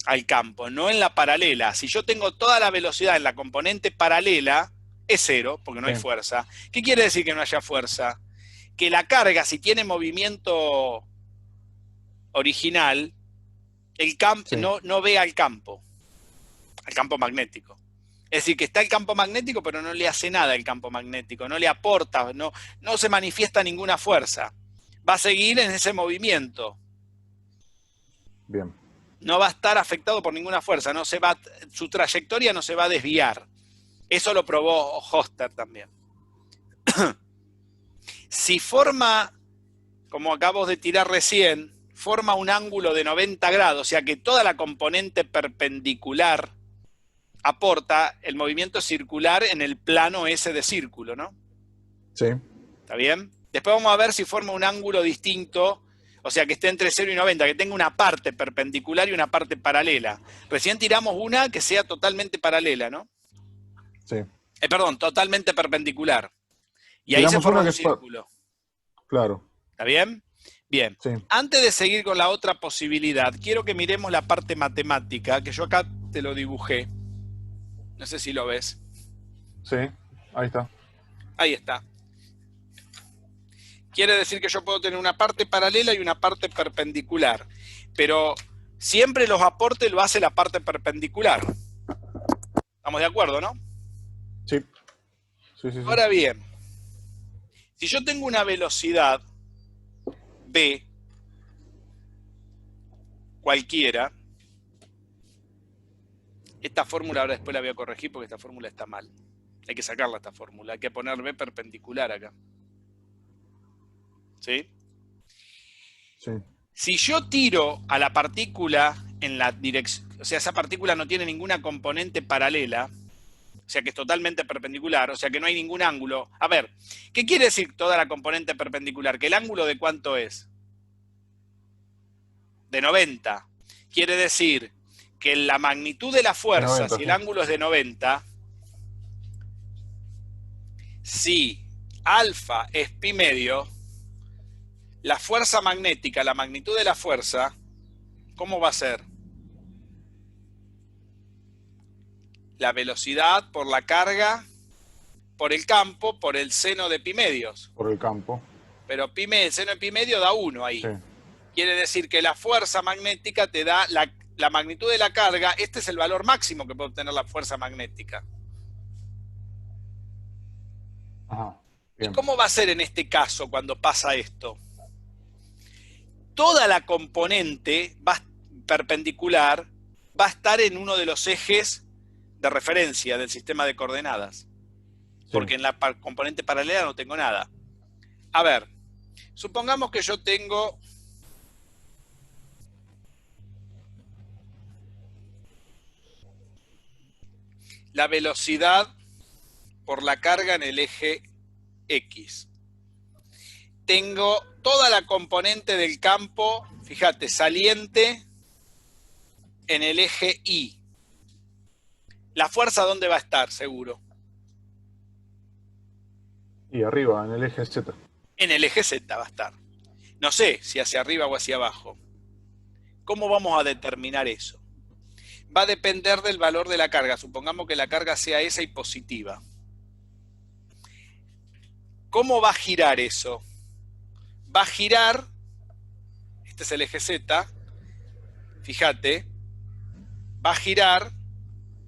Speaker 1: al campo, no en la paralela. Si yo tengo toda la velocidad en la componente paralela, es cero, porque no hay fuerza. ¿Qué quiere decir que no haya fuerza? Que la carga, si tiene movimiento original, el campo no ve al campo magnético. Es decir, que está el campo magnético, pero no le hace nada el campo magnético, no le aporta, no se manifiesta ninguna fuerza. Va a seguir en ese movimiento.
Speaker 2: Bien.
Speaker 1: No va a estar afectado por ninguna fuerza, su trayectoria no se va a desviar. Eso lo probó Hoster también. Si forma, como acabo de tirar recién, forma un ángulo de 90 grados, o sea que toda la componente perpendicular aporta el movimiento circular en el plano ese de círculo, ¿no?
Speaker 2: Sí.
Speaker 1: ¿Está bien? Después vamos a ver si forma un ángulo distinto, o sea que esté entre 0 y 90, que tenga una parte perpendicular y una parte paralela. Recién tiramos una que sea totalmente paralela, ¿no?
Speaker 2: Sí.
Speaker 1: Perdón, totalmente perpendicular. Y ahí se forma un círculo.
Speaker 2: Claro.
Speaker 1: ¿Está bien? Bien.
Speaker 2: Sí.
Speaker 1: Antes de seguir con la otra posibilidad, quiero que miremos la parte matemática, que yo acá te lo dibujé. No sé si lo ves.
Speaker 2: Sí, ahí está.
Speaker 1: Ahí está. Quiere decir que yo puedo tener una parte paralela y una parte perpendicular. Pero siempre los aportes lo hace la parte perpendicular. ¿Estamos de acuerdo, no?
Speaker 2: Sí. Sí.
Speaker 1: Ahora bien, si yo tengo una velocidad v cualquiera, esta fórmula ahora después la voy a corregir porque esta fórmula está mal. Hay que sacarla esta fórmula, hay que poner v perpendicular acá. ¿Sí?
Speaker 2: Sí.
Speaker 1: Si yo tiro a la partícula en la dirección, o sea, esa partícula no tiene ninguna componente paralela, o sea que es totalmente perpendicular, o sea que no hay ningún ángulo. A ver, ¿qué quiere decir toda la componente perpendicular? ¿Que el ángulo de cuánto es? De 90. Quiere decir que la magnitud de la fuerza,
Speaker 2: 90,
Speaker 1: si el ángulo es de 90, si alfa es pi medio, la fuerza magnética, la magnitud de la fuerza, ¿cómo va a ser? la velocidad por la carga, por el campo, por el seno de pi medios.
Speaker 2: Por el campo.
Speaker 1: Pero el seno de pi medio da 1 ahí.
Speaker 2: Sí.
Speaker 1: Quiere decir que la fuerza magnética te da la magnitud de la carga. Este es el valor máximo que puede obtener la fuerza magnética.
Speaker 2: Ajá.
Speaker 1: ¿Y
Speaker 2: Bien.
Speaker 1: cómo va a ser en este caso cuando pasa esto? Toda la componente perpendicular va a estar en uno de los ejes de referencia del sistema de coordenadas.
Speaker 2: Sí.
Speaker 1: Porque en la componente paralela no tengo nada. A ver, supongamos que yo tengo la velocidad por la carga en el eje X. Tengo toda la componente del campo, fíjate, saliente en el eje Y. ¿La fuerza dónde va a estar, seguro?
Speaker 2: Y arriba, en el eje Z.
Speaker 1: En el eje Z va a estar. No sé si hacia arriba o hacia abajo. ¿Cómo vamos a determinar eso? Va a depender del valor de la carga. Supongamos que la carga sea esa y positiva. ¿Cómo va a girar eso? Va a girar, este es el eje Z, fíjate, va a girar,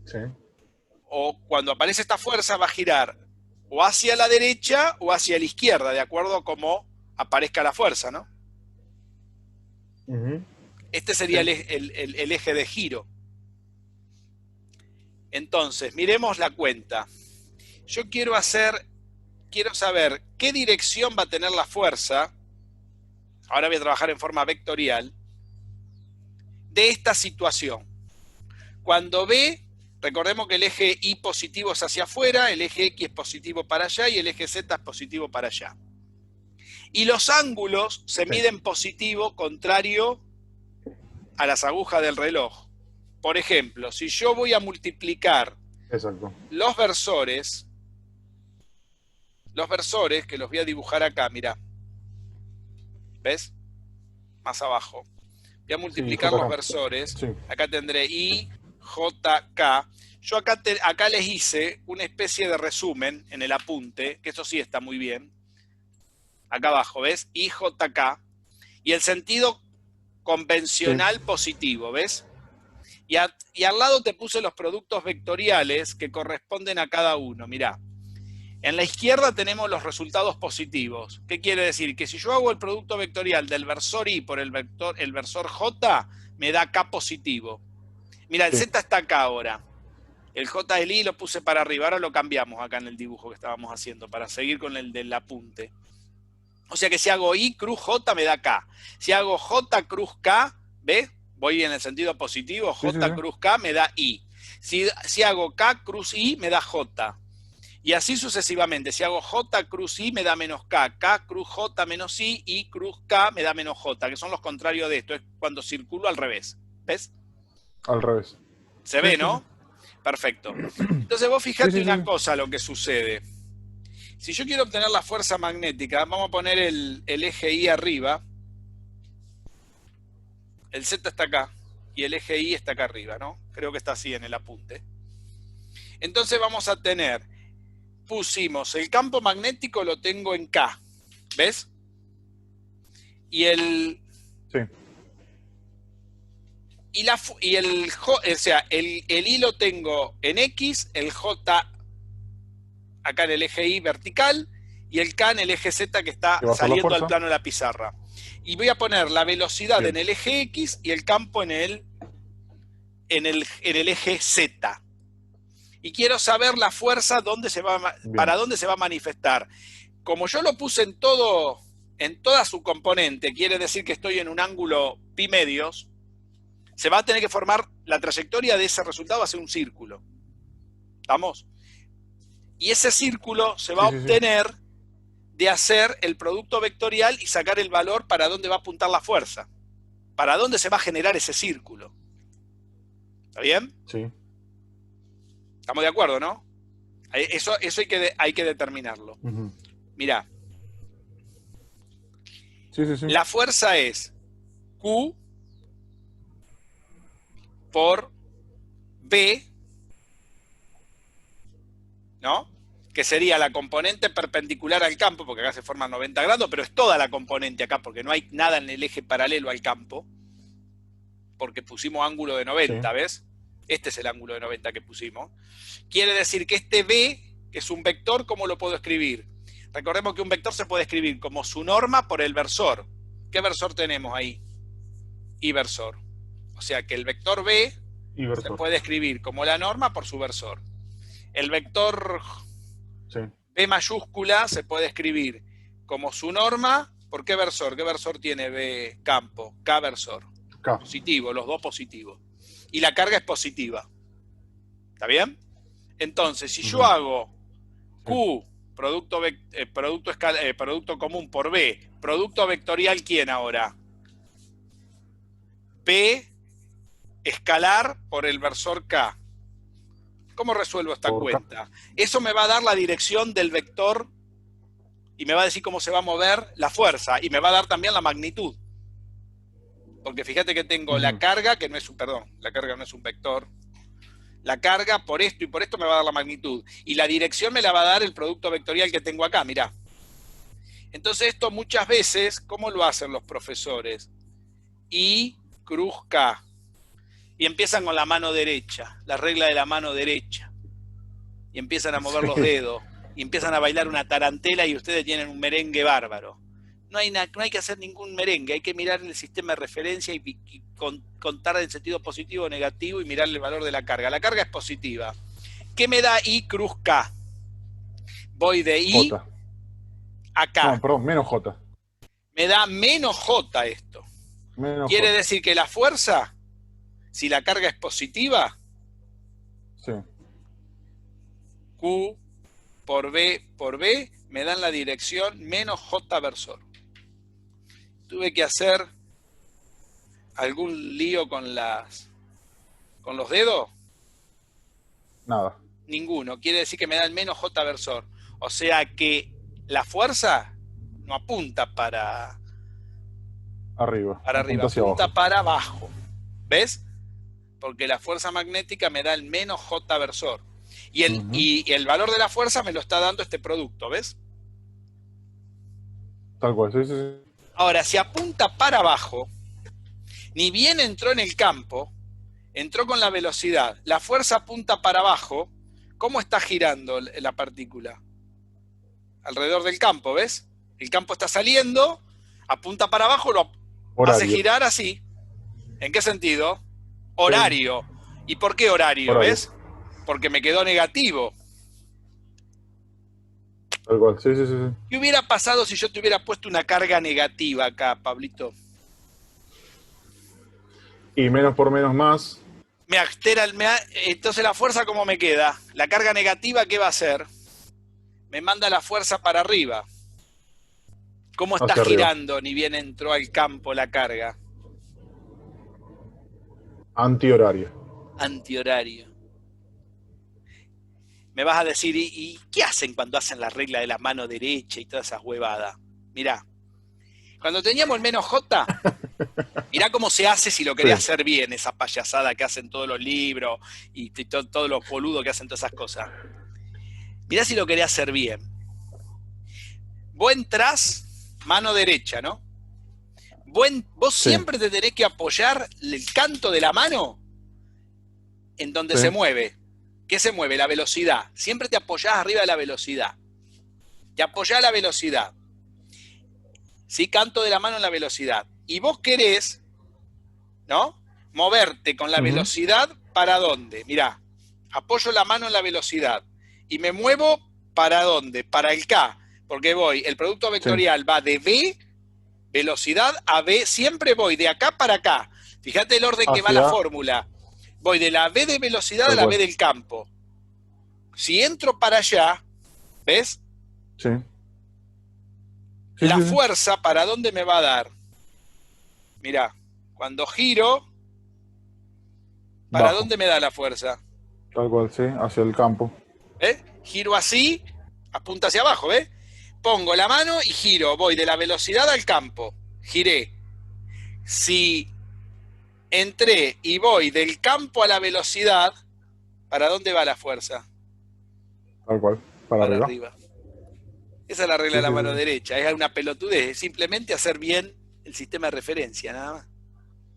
Speaker 2: Sí.
Speaker 1: o cuando aparece esta fuerza va a girar o hacia la derecha o hacia la izquierda, de acuerdo a cómo aparezca la fuerza, ¿no?
Speaker 2: Ujú.
Speaker 1: Este sería
Speaker 2: Sí.
Speaker 1: el eje de giro. Entonces, miremos la cuenta. Yo quiero saber qué dirección va a tener la fuerza, ahora voy a trabajar en forma vectorial, de esta situación. Cuando B, recordemos que el eje Y positivo es hacia afuera, el eje X es positivo para allá y el eje Z es positivo para allá. Y los ángulos se miden positivo contrario a las agujas del reloj. Por ejemplo, si yo voy a multiplicar
Speaker 2: Exacto.
Speaker 1: los versores, que los voy a dibujar acá, mirá. ¿Ves? Más abajo. Voy a multiplicar
Speaker 2: JK.
Speaker 1: los versores.
Speaker 2: Sí.
Speaker 1: Acá tendré I, J, K. Yo acá les hice una especie de resumen en el apunte, que eso sí está muy bien. Acá abajo, ¿ves? I, J, K. Y el sentido convencional positivo, ¿ves? Y al lado te puse los productos vectoriales que corresponden a cada uno. Mirá. En la izquierda tenemos los resultados positivos. ¿Qué quiere decir? Que si yo hago el producto vectorial del versor I por el versor J, me da K positivo. Mira, el Z está acá ahora. El J del I lo puse para arriba. Ahora lo cambiamos acá en el dibujo que estábamos haciendo para seguir con el del apunte. O sea que si hago I cruz J me da K. Si hago J cruz K, ¿ves? Voy en el sentido positivo. J cruz K me da I. Si hago K cruz I me da J. Y así sucesivamente. Si hago J cruz I me da menos K, K cruz J menos I cruz K me da menos J, que son los contrarios de esto. Es cuando circulo al revés. ¿Ves?
Speaker 2: Al revés.
Speaker 1: ¿Se ve, no? Perfecto. Entonces vos fijate una cosa lo que sucede. Si yo quiero obtener la fuerza magnética, vamos a poner el eje I arriba. El Z está acá y el eje Y está acá arriba, ¿no? Creo que está así en el apunte. Entonces vamos a tener... Pusimos el campo magnético, lo tengo en K, ¿ves? Y el...
Speaker 2: Sí.
Speaker 1: O sea, el I lo tengo en X, el J acá en el eje Y vertical y el K en el eje Z que está saliendo al plano de la pizarra. Y voy a poner la velocidad en el eje X y el campo en el eje Z. Y quiero saber la fuerza para dónde se va a manifestar. Como yo lo puse en toda su componente, quiere decir que estoy en un ángulo pi medios, se va a tener que formar, la trayectoria de ese resultado va a ser un círculo. ¿Estamos? Y ese círculo se va a obtener de hacer el producto vectorial y sacar el valor para dónde va a apuntar la fuerza. Para dónde se va a generar ese círculo. ¿Está bien?
Speaker 2: Sí.
Speaker 1: ¿Estamos de acuerdo, no? Eso hay que determinarlo. Mirá. La fuerza es Q por B ¿no? Que sería la componente perpendicular al campo, porque acá se forma 90 grados, pero es toda la componente acá, porque no hay nada en el eje paralelo al campo, porque pusimos ángulo de 90,
Speaker 2: Sí.
Speaker 1: ¿ves? Este es el ángulo de 90 que pusimos. Quiere decir que este B, que es un vector, ¿cómo lo puedo escribir? Recordemos que un vector se puede escribir como su norma por el versor. ¿Qué versor tenemos ahí? Y versor. O sea que el vector B
Speaker 2: Y
Speaker 1: se
Speaker 2: versor.
Speaker 1: puede escribir como la norma por su versor. El vector
Speaker 2: Sí.
Speaker 1: B mayúscula se puede escribir como su norma. ¿Por qué versor? ¿Qué versor tiene B campo? K versor.
Speaker 2: K.
Speaker 1: Positivo, los dos positivos. Y la carga es positiva. ¿Está bien? Entonces, si yo hago Q, producto común por B, producto vectorial, ¿quién ahora? P escalar por el versor K. ¿Cómo resuelvo esta
Speaker 2: Por K.
Speaker 1: cuenta? Eso me va a dar la dirección del vector y me va a decir cómo se va a mover la fuerza y me va a dar también la magnitud. Porque fíjate que tengo la carga, que no es un, perdón, la carga no es un vector. La carga por esto y por esto me va a dar la magnitud. Y la dirección me la va a dar el producto vectorial que tengo acá, mirá. Entonces esto muchas veces, ¿cómo lo hacen los profesores? I cruz K. Y empiezan con la mano derecha, la regla de la mano derecha. Y empiezan a mover los dedos. Y empiezan a bailar una tarantela y ustedes tienen un merengue bárbaro. No hay que hacer ningún merengue, hay que mirar el sistema de referencia y contar en sentido positivo o negativo y mirar el valor de la carga. La carga es positiva. ¿Qué me da I cruz K? Voy de I
Speaker 2: J.
Speaker 1: a K.
Speaker 2: No, perdón, menos J.
Speaker 1: Me da menos J esto.
Speaker 2: Menos
Speaker 1: Quiere
Speaker 2: J.
Speaker 1: decir que la fuerza, si la carga es positiva,
Speaker 2: Sí.
Speaker 1: Q por B, me dan la dirección menos J versor. Tuve que hacer algún lío con los dedos.
Speaker 2: Nada.
Speaker 1: Ninguno. Quiere decir que me dan menos J versor. O sea que la fuerza no apunta para
Speaker 2: Arriba.
Speaker 1: arriba,
Speaker 2: Hacia
Speaker 1: apunta
Speaker 2: abajo.
Speaker 1: para abajo. ¿Ves? Porque la fuerza magnética me da el menos J versor. Y el valor de la fuerza me lo está dando este producto, ¿ves?
Speaker 2: Tal cual. Sí, sí, sí.
Speaker 1: Ahora, si apunta para abajo, ni bien entró en el campo, entró con la velocidad, la fuerza apunta para abajo, ¿cómo está girando la partícula? Alrededor del campo, ¿ves? El campo está saliendo, apunta para abajo, lo hace girar así. ¿En qué sentido? Horario. ¿Y por qué horario? ¿Ves? Porque me quedó negativo.
Speaker 2: Tal cual, sí, sí, sí.
Speaker 1: ¿Qué hubiera pasado si yo te hubiera puesto una carga negativa acá, Pablito?
Speaker 2: Y menos por menos más.
Speaker 1: Entonces la fuerza, ¿cómo me queda? La carga negativa, ¿qué va a hacer? Me manda la fuerza para arriba. ¿Cómo está girando ni bien entró al campo la carga?
Speaker 2: Antihorario.
Speaker 1: Antihorario. Me vas a decir, ¿y qué hacen cuando hacen la regla de la mano derecha y todas esas huevadas? Mirá, cuando teníamos el menos J, mirá cómo se hace si lo querés hacer bien, esa payasada que hacen todos los libros y todos los boludos que hacen todas esas cosas. Mirá si lo querés hacer bien. Vos entrás, mano derecha, ¿no? Vos siempre te tenés que apoyar el canto de la mano en donde se mueve. ¿Qué se mueve? La velocidad. Siempre te apoyás arriba de la velocidad. Te apoyás la velocidad. ¿Sí? Canto de la mano en la velocidad. Y vos querés, ¿no? Moverte con la velocidad ¿para dónde? Mirá, apoyo la mano en la velocidad. Y me muevo ¿para dónde? Para el K. Porque el producto vectorial va de B, velocidad, a B. Siempre voy de acá para acá. Fíjate el orden que va la fórmula. Voy de la B de velocidad a la B del campo. Si entro para allá, ¿ves?
Speaker 2: Sí.
Speaker 1: La fuerza, ¿para dónde me va a dar? Mirá, cuando giro, ¿para dónde me da la fuerza?
Speaker 2: Tal cual, sí, hacia el campo.
Speaker 1: ¿Ves? Giro así, apunta hacia abajo, ¿ves? Pongo la mano y giro, voy de la velocidad al campo. Giré. Si entré y voy del campo a la velocidad, ¿para dónde va la fuerza?
Speaker 2: Tal cual, para
Speaker 1: para
Speaker 2: arriba.
Speaker 1: arriba. Esa es la regla
Speaker 2: Sí,
Speaker 1: de la
Speaker 2: sí,
Speaker 1: mano
Speaker 2: sí.
Speaker 1: derecha, es una pelotudez, es simplemente hacer bien el sistema de referencia, nada más.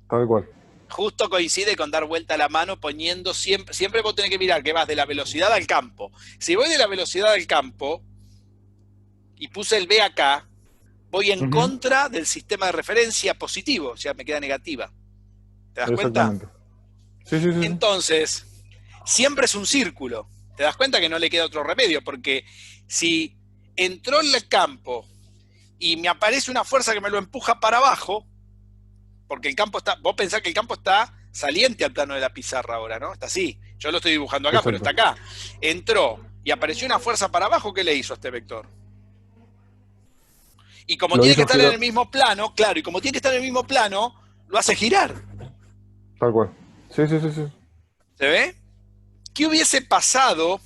Speaker 2: Tal cual.
Speaker 1: Justo coincide con dar vuelta a la mano poniendo siempre vos tenés que mirar que vas de la velocidad al campo. Si voy de la velocidad al campo y puse el B acá, voy en
Speaker 2: Ujú,
Speaker 1: contra del sistema de referencia positivo, o sea, me queda negativa. ¿Te das cuenta?
Speaker 2: exactamente. Sí, sí, sí, sí.
Speaker 1: Entonces, siempre es un círculo. ¿Te das cuenta que no le queda otro remedio? Porque si entró en el campo y me aparece una fuerza que me lo empuja para abajo, porque el campo está, vos pensás que el campo está saliente al plano de la pizarra ahora, ¿no? Está así. Yo lo estoy dibujando acá, pero está
Speaker 2: Exacto.
Speaker 1: acá. Entró y apareció una fuerza para abajo, ¿qué le hizo a este vector? Y como
Speaker 2: Lo
Speaker 1: tiene que
Speaker 2: hizo
Speaker 1: estar en
Speaker 2: girar,
Speaker 1: el mismo plano, claro, y como tiene que estar en el mismo plano, lo hace girar.
Speaker 2: tal cual. Sí, sí, sí, sí.
Speaker 1: ¿Se ve? ¿Qué hubiese pasado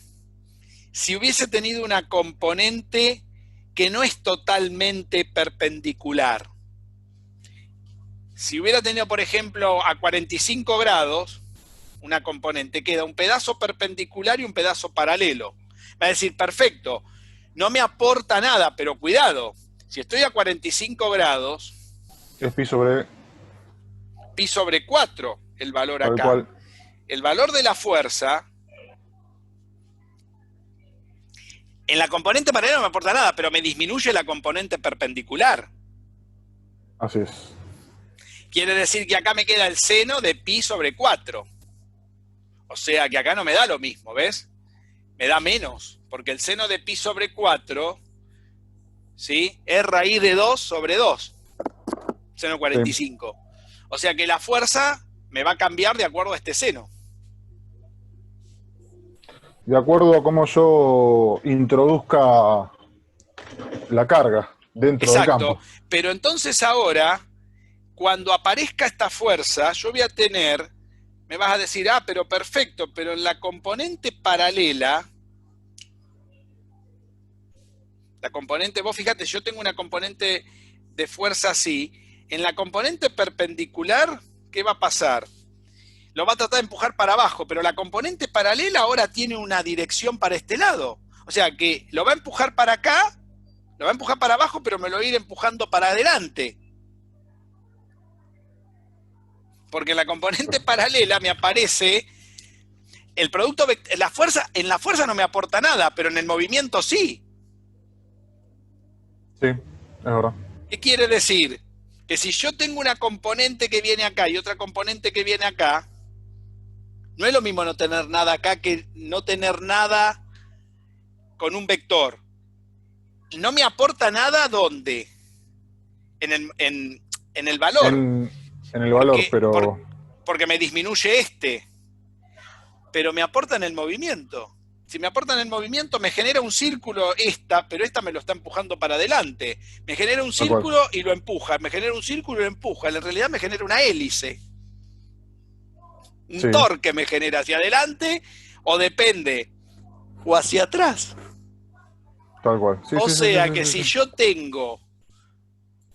Speaker 1: si hubiese tenido una componente que no es totalmente perpendicular? Si hubiera tenido, por ejemplo, a 45 grados, una componente, queda un pedazo perpendicular y un pedazo paralelo. Va a decir, perfecto, no me aporta nada, pero cuidado, si estoy a 45 grados,
Speaker 2: Es pi sobre
Speaker 1: pi sobre 4 el valor
Speaker 2: tal
Speaker 1: acá.
Speaker 2: cual.
Speaker 1: El valor de la fuerza, en la componente paralela no me aporta nada, pero me disminuye la componente perpendicular.
Speaker 2: Así es.
Speaker 1: Quiere decir que acá me queda el seno de pi sobre 4. O sea que acá no me da lo mismo, ¿ves? Me da menos, porque el seno de pi sobre 4, ¿sí? Es raíz de 2 sobre 2, seno
Speaker 2: Sí.
Speaker 1: 45. O sea que la fuerza me va a cambiar de acuerdo a este seno.
Speaker 2: De acuerdo a cómo yo introduzca la carga dentro del
Speaker 1: Exacto.
Speaker 2: campo.
Speaker 1: Pero entonces ahora, cuando aparezca esta fuerza, yo voy a tener, me vas a decir, ah, pero perfecto, pero en la componente paralela, la componente, vos fíjate, yo tengo una componente de fuerza así, en la componente perpendicular, ¿qué va a pasar? Lo va a tratar de empujar para abajo, pero la componente paralela ahora tiene una dirección para este lado. O sea que lo va a empujar para acá, lo va a empujar para abajo, pero me lo va a ir empujando para adelante. Porque en la componente paralela me aparece el producto, la fuerza, en la fuerza no me aporta nada, pero en el movimiento sí.
Speaker 2: Sí, es verdad.
Speaker 1: ¿Qué quiere decir? Que si yo tengo una componente que viene acá y otra componente que viene acá, no es lo mismo no tener nada acá que no tener nada con un vector. No me aporta nada ¿dónde? En el valor.
Speaker 2: En el valor,
Speaker 1: Porque,
Speaker 2: pero
Speaker 1: porque me disminuye este. Pero me aporta en el movimiento. Si me aporta en el movimiento, me genera un círculo esta, pero esta me lo está empujando para adelante. Me genera un
Speaker 2: tal cual.
Speaker 1: círculo y lo empuja. Me genera un círculo y lo empuja. En realidad me genera una hélice. Un
Speaker 2: Sí,
Speaker 1: torque me genera hacia adelante o depende, o hacia atrás.
Speaker 2: tal cual. Sí,
Speaker 1: O
Speaker 2: sí, sí, sí,
Speaker 1: sea
Speaker 2: sí,
Speaker 1: que
Speaker 2: sí,
Speaker 1: si
Speaker 2: sí.
Speaker 1: yo tengo,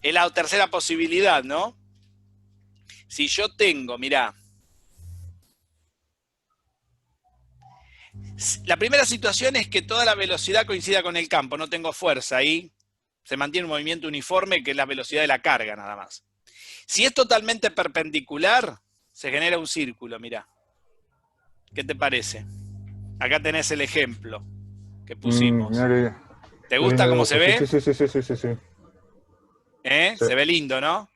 Speaker 1: es la tercera posibilidad, ¿no? Si yo tengo, mirá, la primera situación es que toda la velocidad coincida con el campo, no tengo fuerza ahí, se mantiene un movimiento uniforme que es la velocidad de la carga nada más. Si es totalmente perpendicular, se genera un círculo, mirá. ¿Qué te parece? Acá tenés el ejemplo que pusimos.
Speaker 2: Mira
Speaker 1: ¿Te
Speaker 2: qué
Speaker 1: gusta
Speaker 2: lindo
Speaker 1: cómo se
Speaker 2: dibujo. Sí,
Speaker 1: ve?
Speaker 2: sí, sí, sí, sí, sí, sí, sí.
Speaker 1: ¿Eh?
Speaker 2: Sí,
Speaker 1: Se ve lindo, ¿no?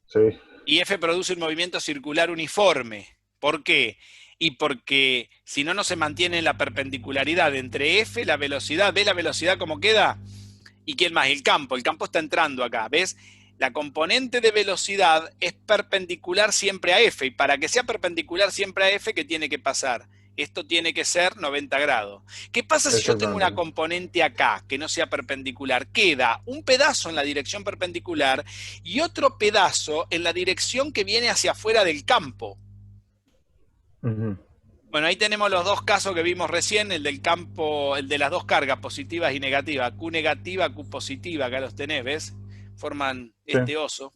Speaker 2: sí.
Speaker 1: Y F produce un movimiento circular uniforme. ¿Por qué? Y porque si no, no se mantiene la perpendicularidad entre F, la velocidad, ¿ves la velocidad cómo queda? ¿Y quién más? El campo está entrando acá, ¿ves? La componente de velocidad es perpendicular siempre a F, y para que sea perpendicular siempre a F, ¿qué tiene que pasar? Esto tiene que ser 90 grados. ¿Qué pasa si yo tengo una
Speaker 2: Exactamente.
Speaker 1: componente acá que no sea perpendicular? Queda un pedazo en la dirección perpendicular y otro pedazo en la dirección que viene hacia afuera del campo.
Speaker 2: Ujú.
Speaker 1: Bueno, ahí tenemos los dos casos que vimos recién, el del campo, el de las dos cargas positivas y negativas, Q negativa, Q positiva, acá los tenés, ¿ves? Forman
Speaker 2: Sí,
Speaker 1: este oso.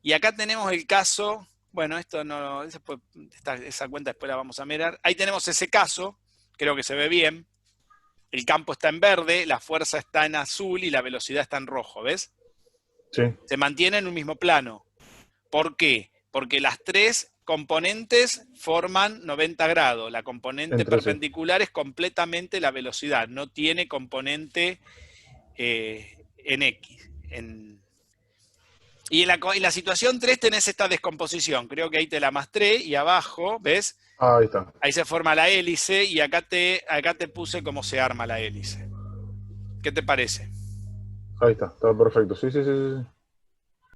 Speaker 1: Y acá tenemos el caso, bueno, esto no, esa cuenta después la vamos a mirar. Ahí tenemos ese caso, creo que se ve bien. el campo está en verde, la fuerza está en azul y la velocidad está en rojo, ¿ves?
Speaker 2: Sí,
Speaker 1: Se mantiene en un mismo plano. ¿Por qué? Porque las tres componentes forman 90 grados. La componente
Speaker 2: entre sí.
Speaker 1: perpendicular es completamente la velocidad, no tiene componente en X. Y en la situación 3 tenés esta descomposición. Creo que ahí te la mostré y abajo, ¿ves?
Speaker 2: Ah, ahí está.
Speaker 1: Ahí se forma la hélice y acá te puse cómo se arma la hélice. ¿Qué te parece?
Speaker 2: Ahí está perfecto. Sí, sí, sí, sí.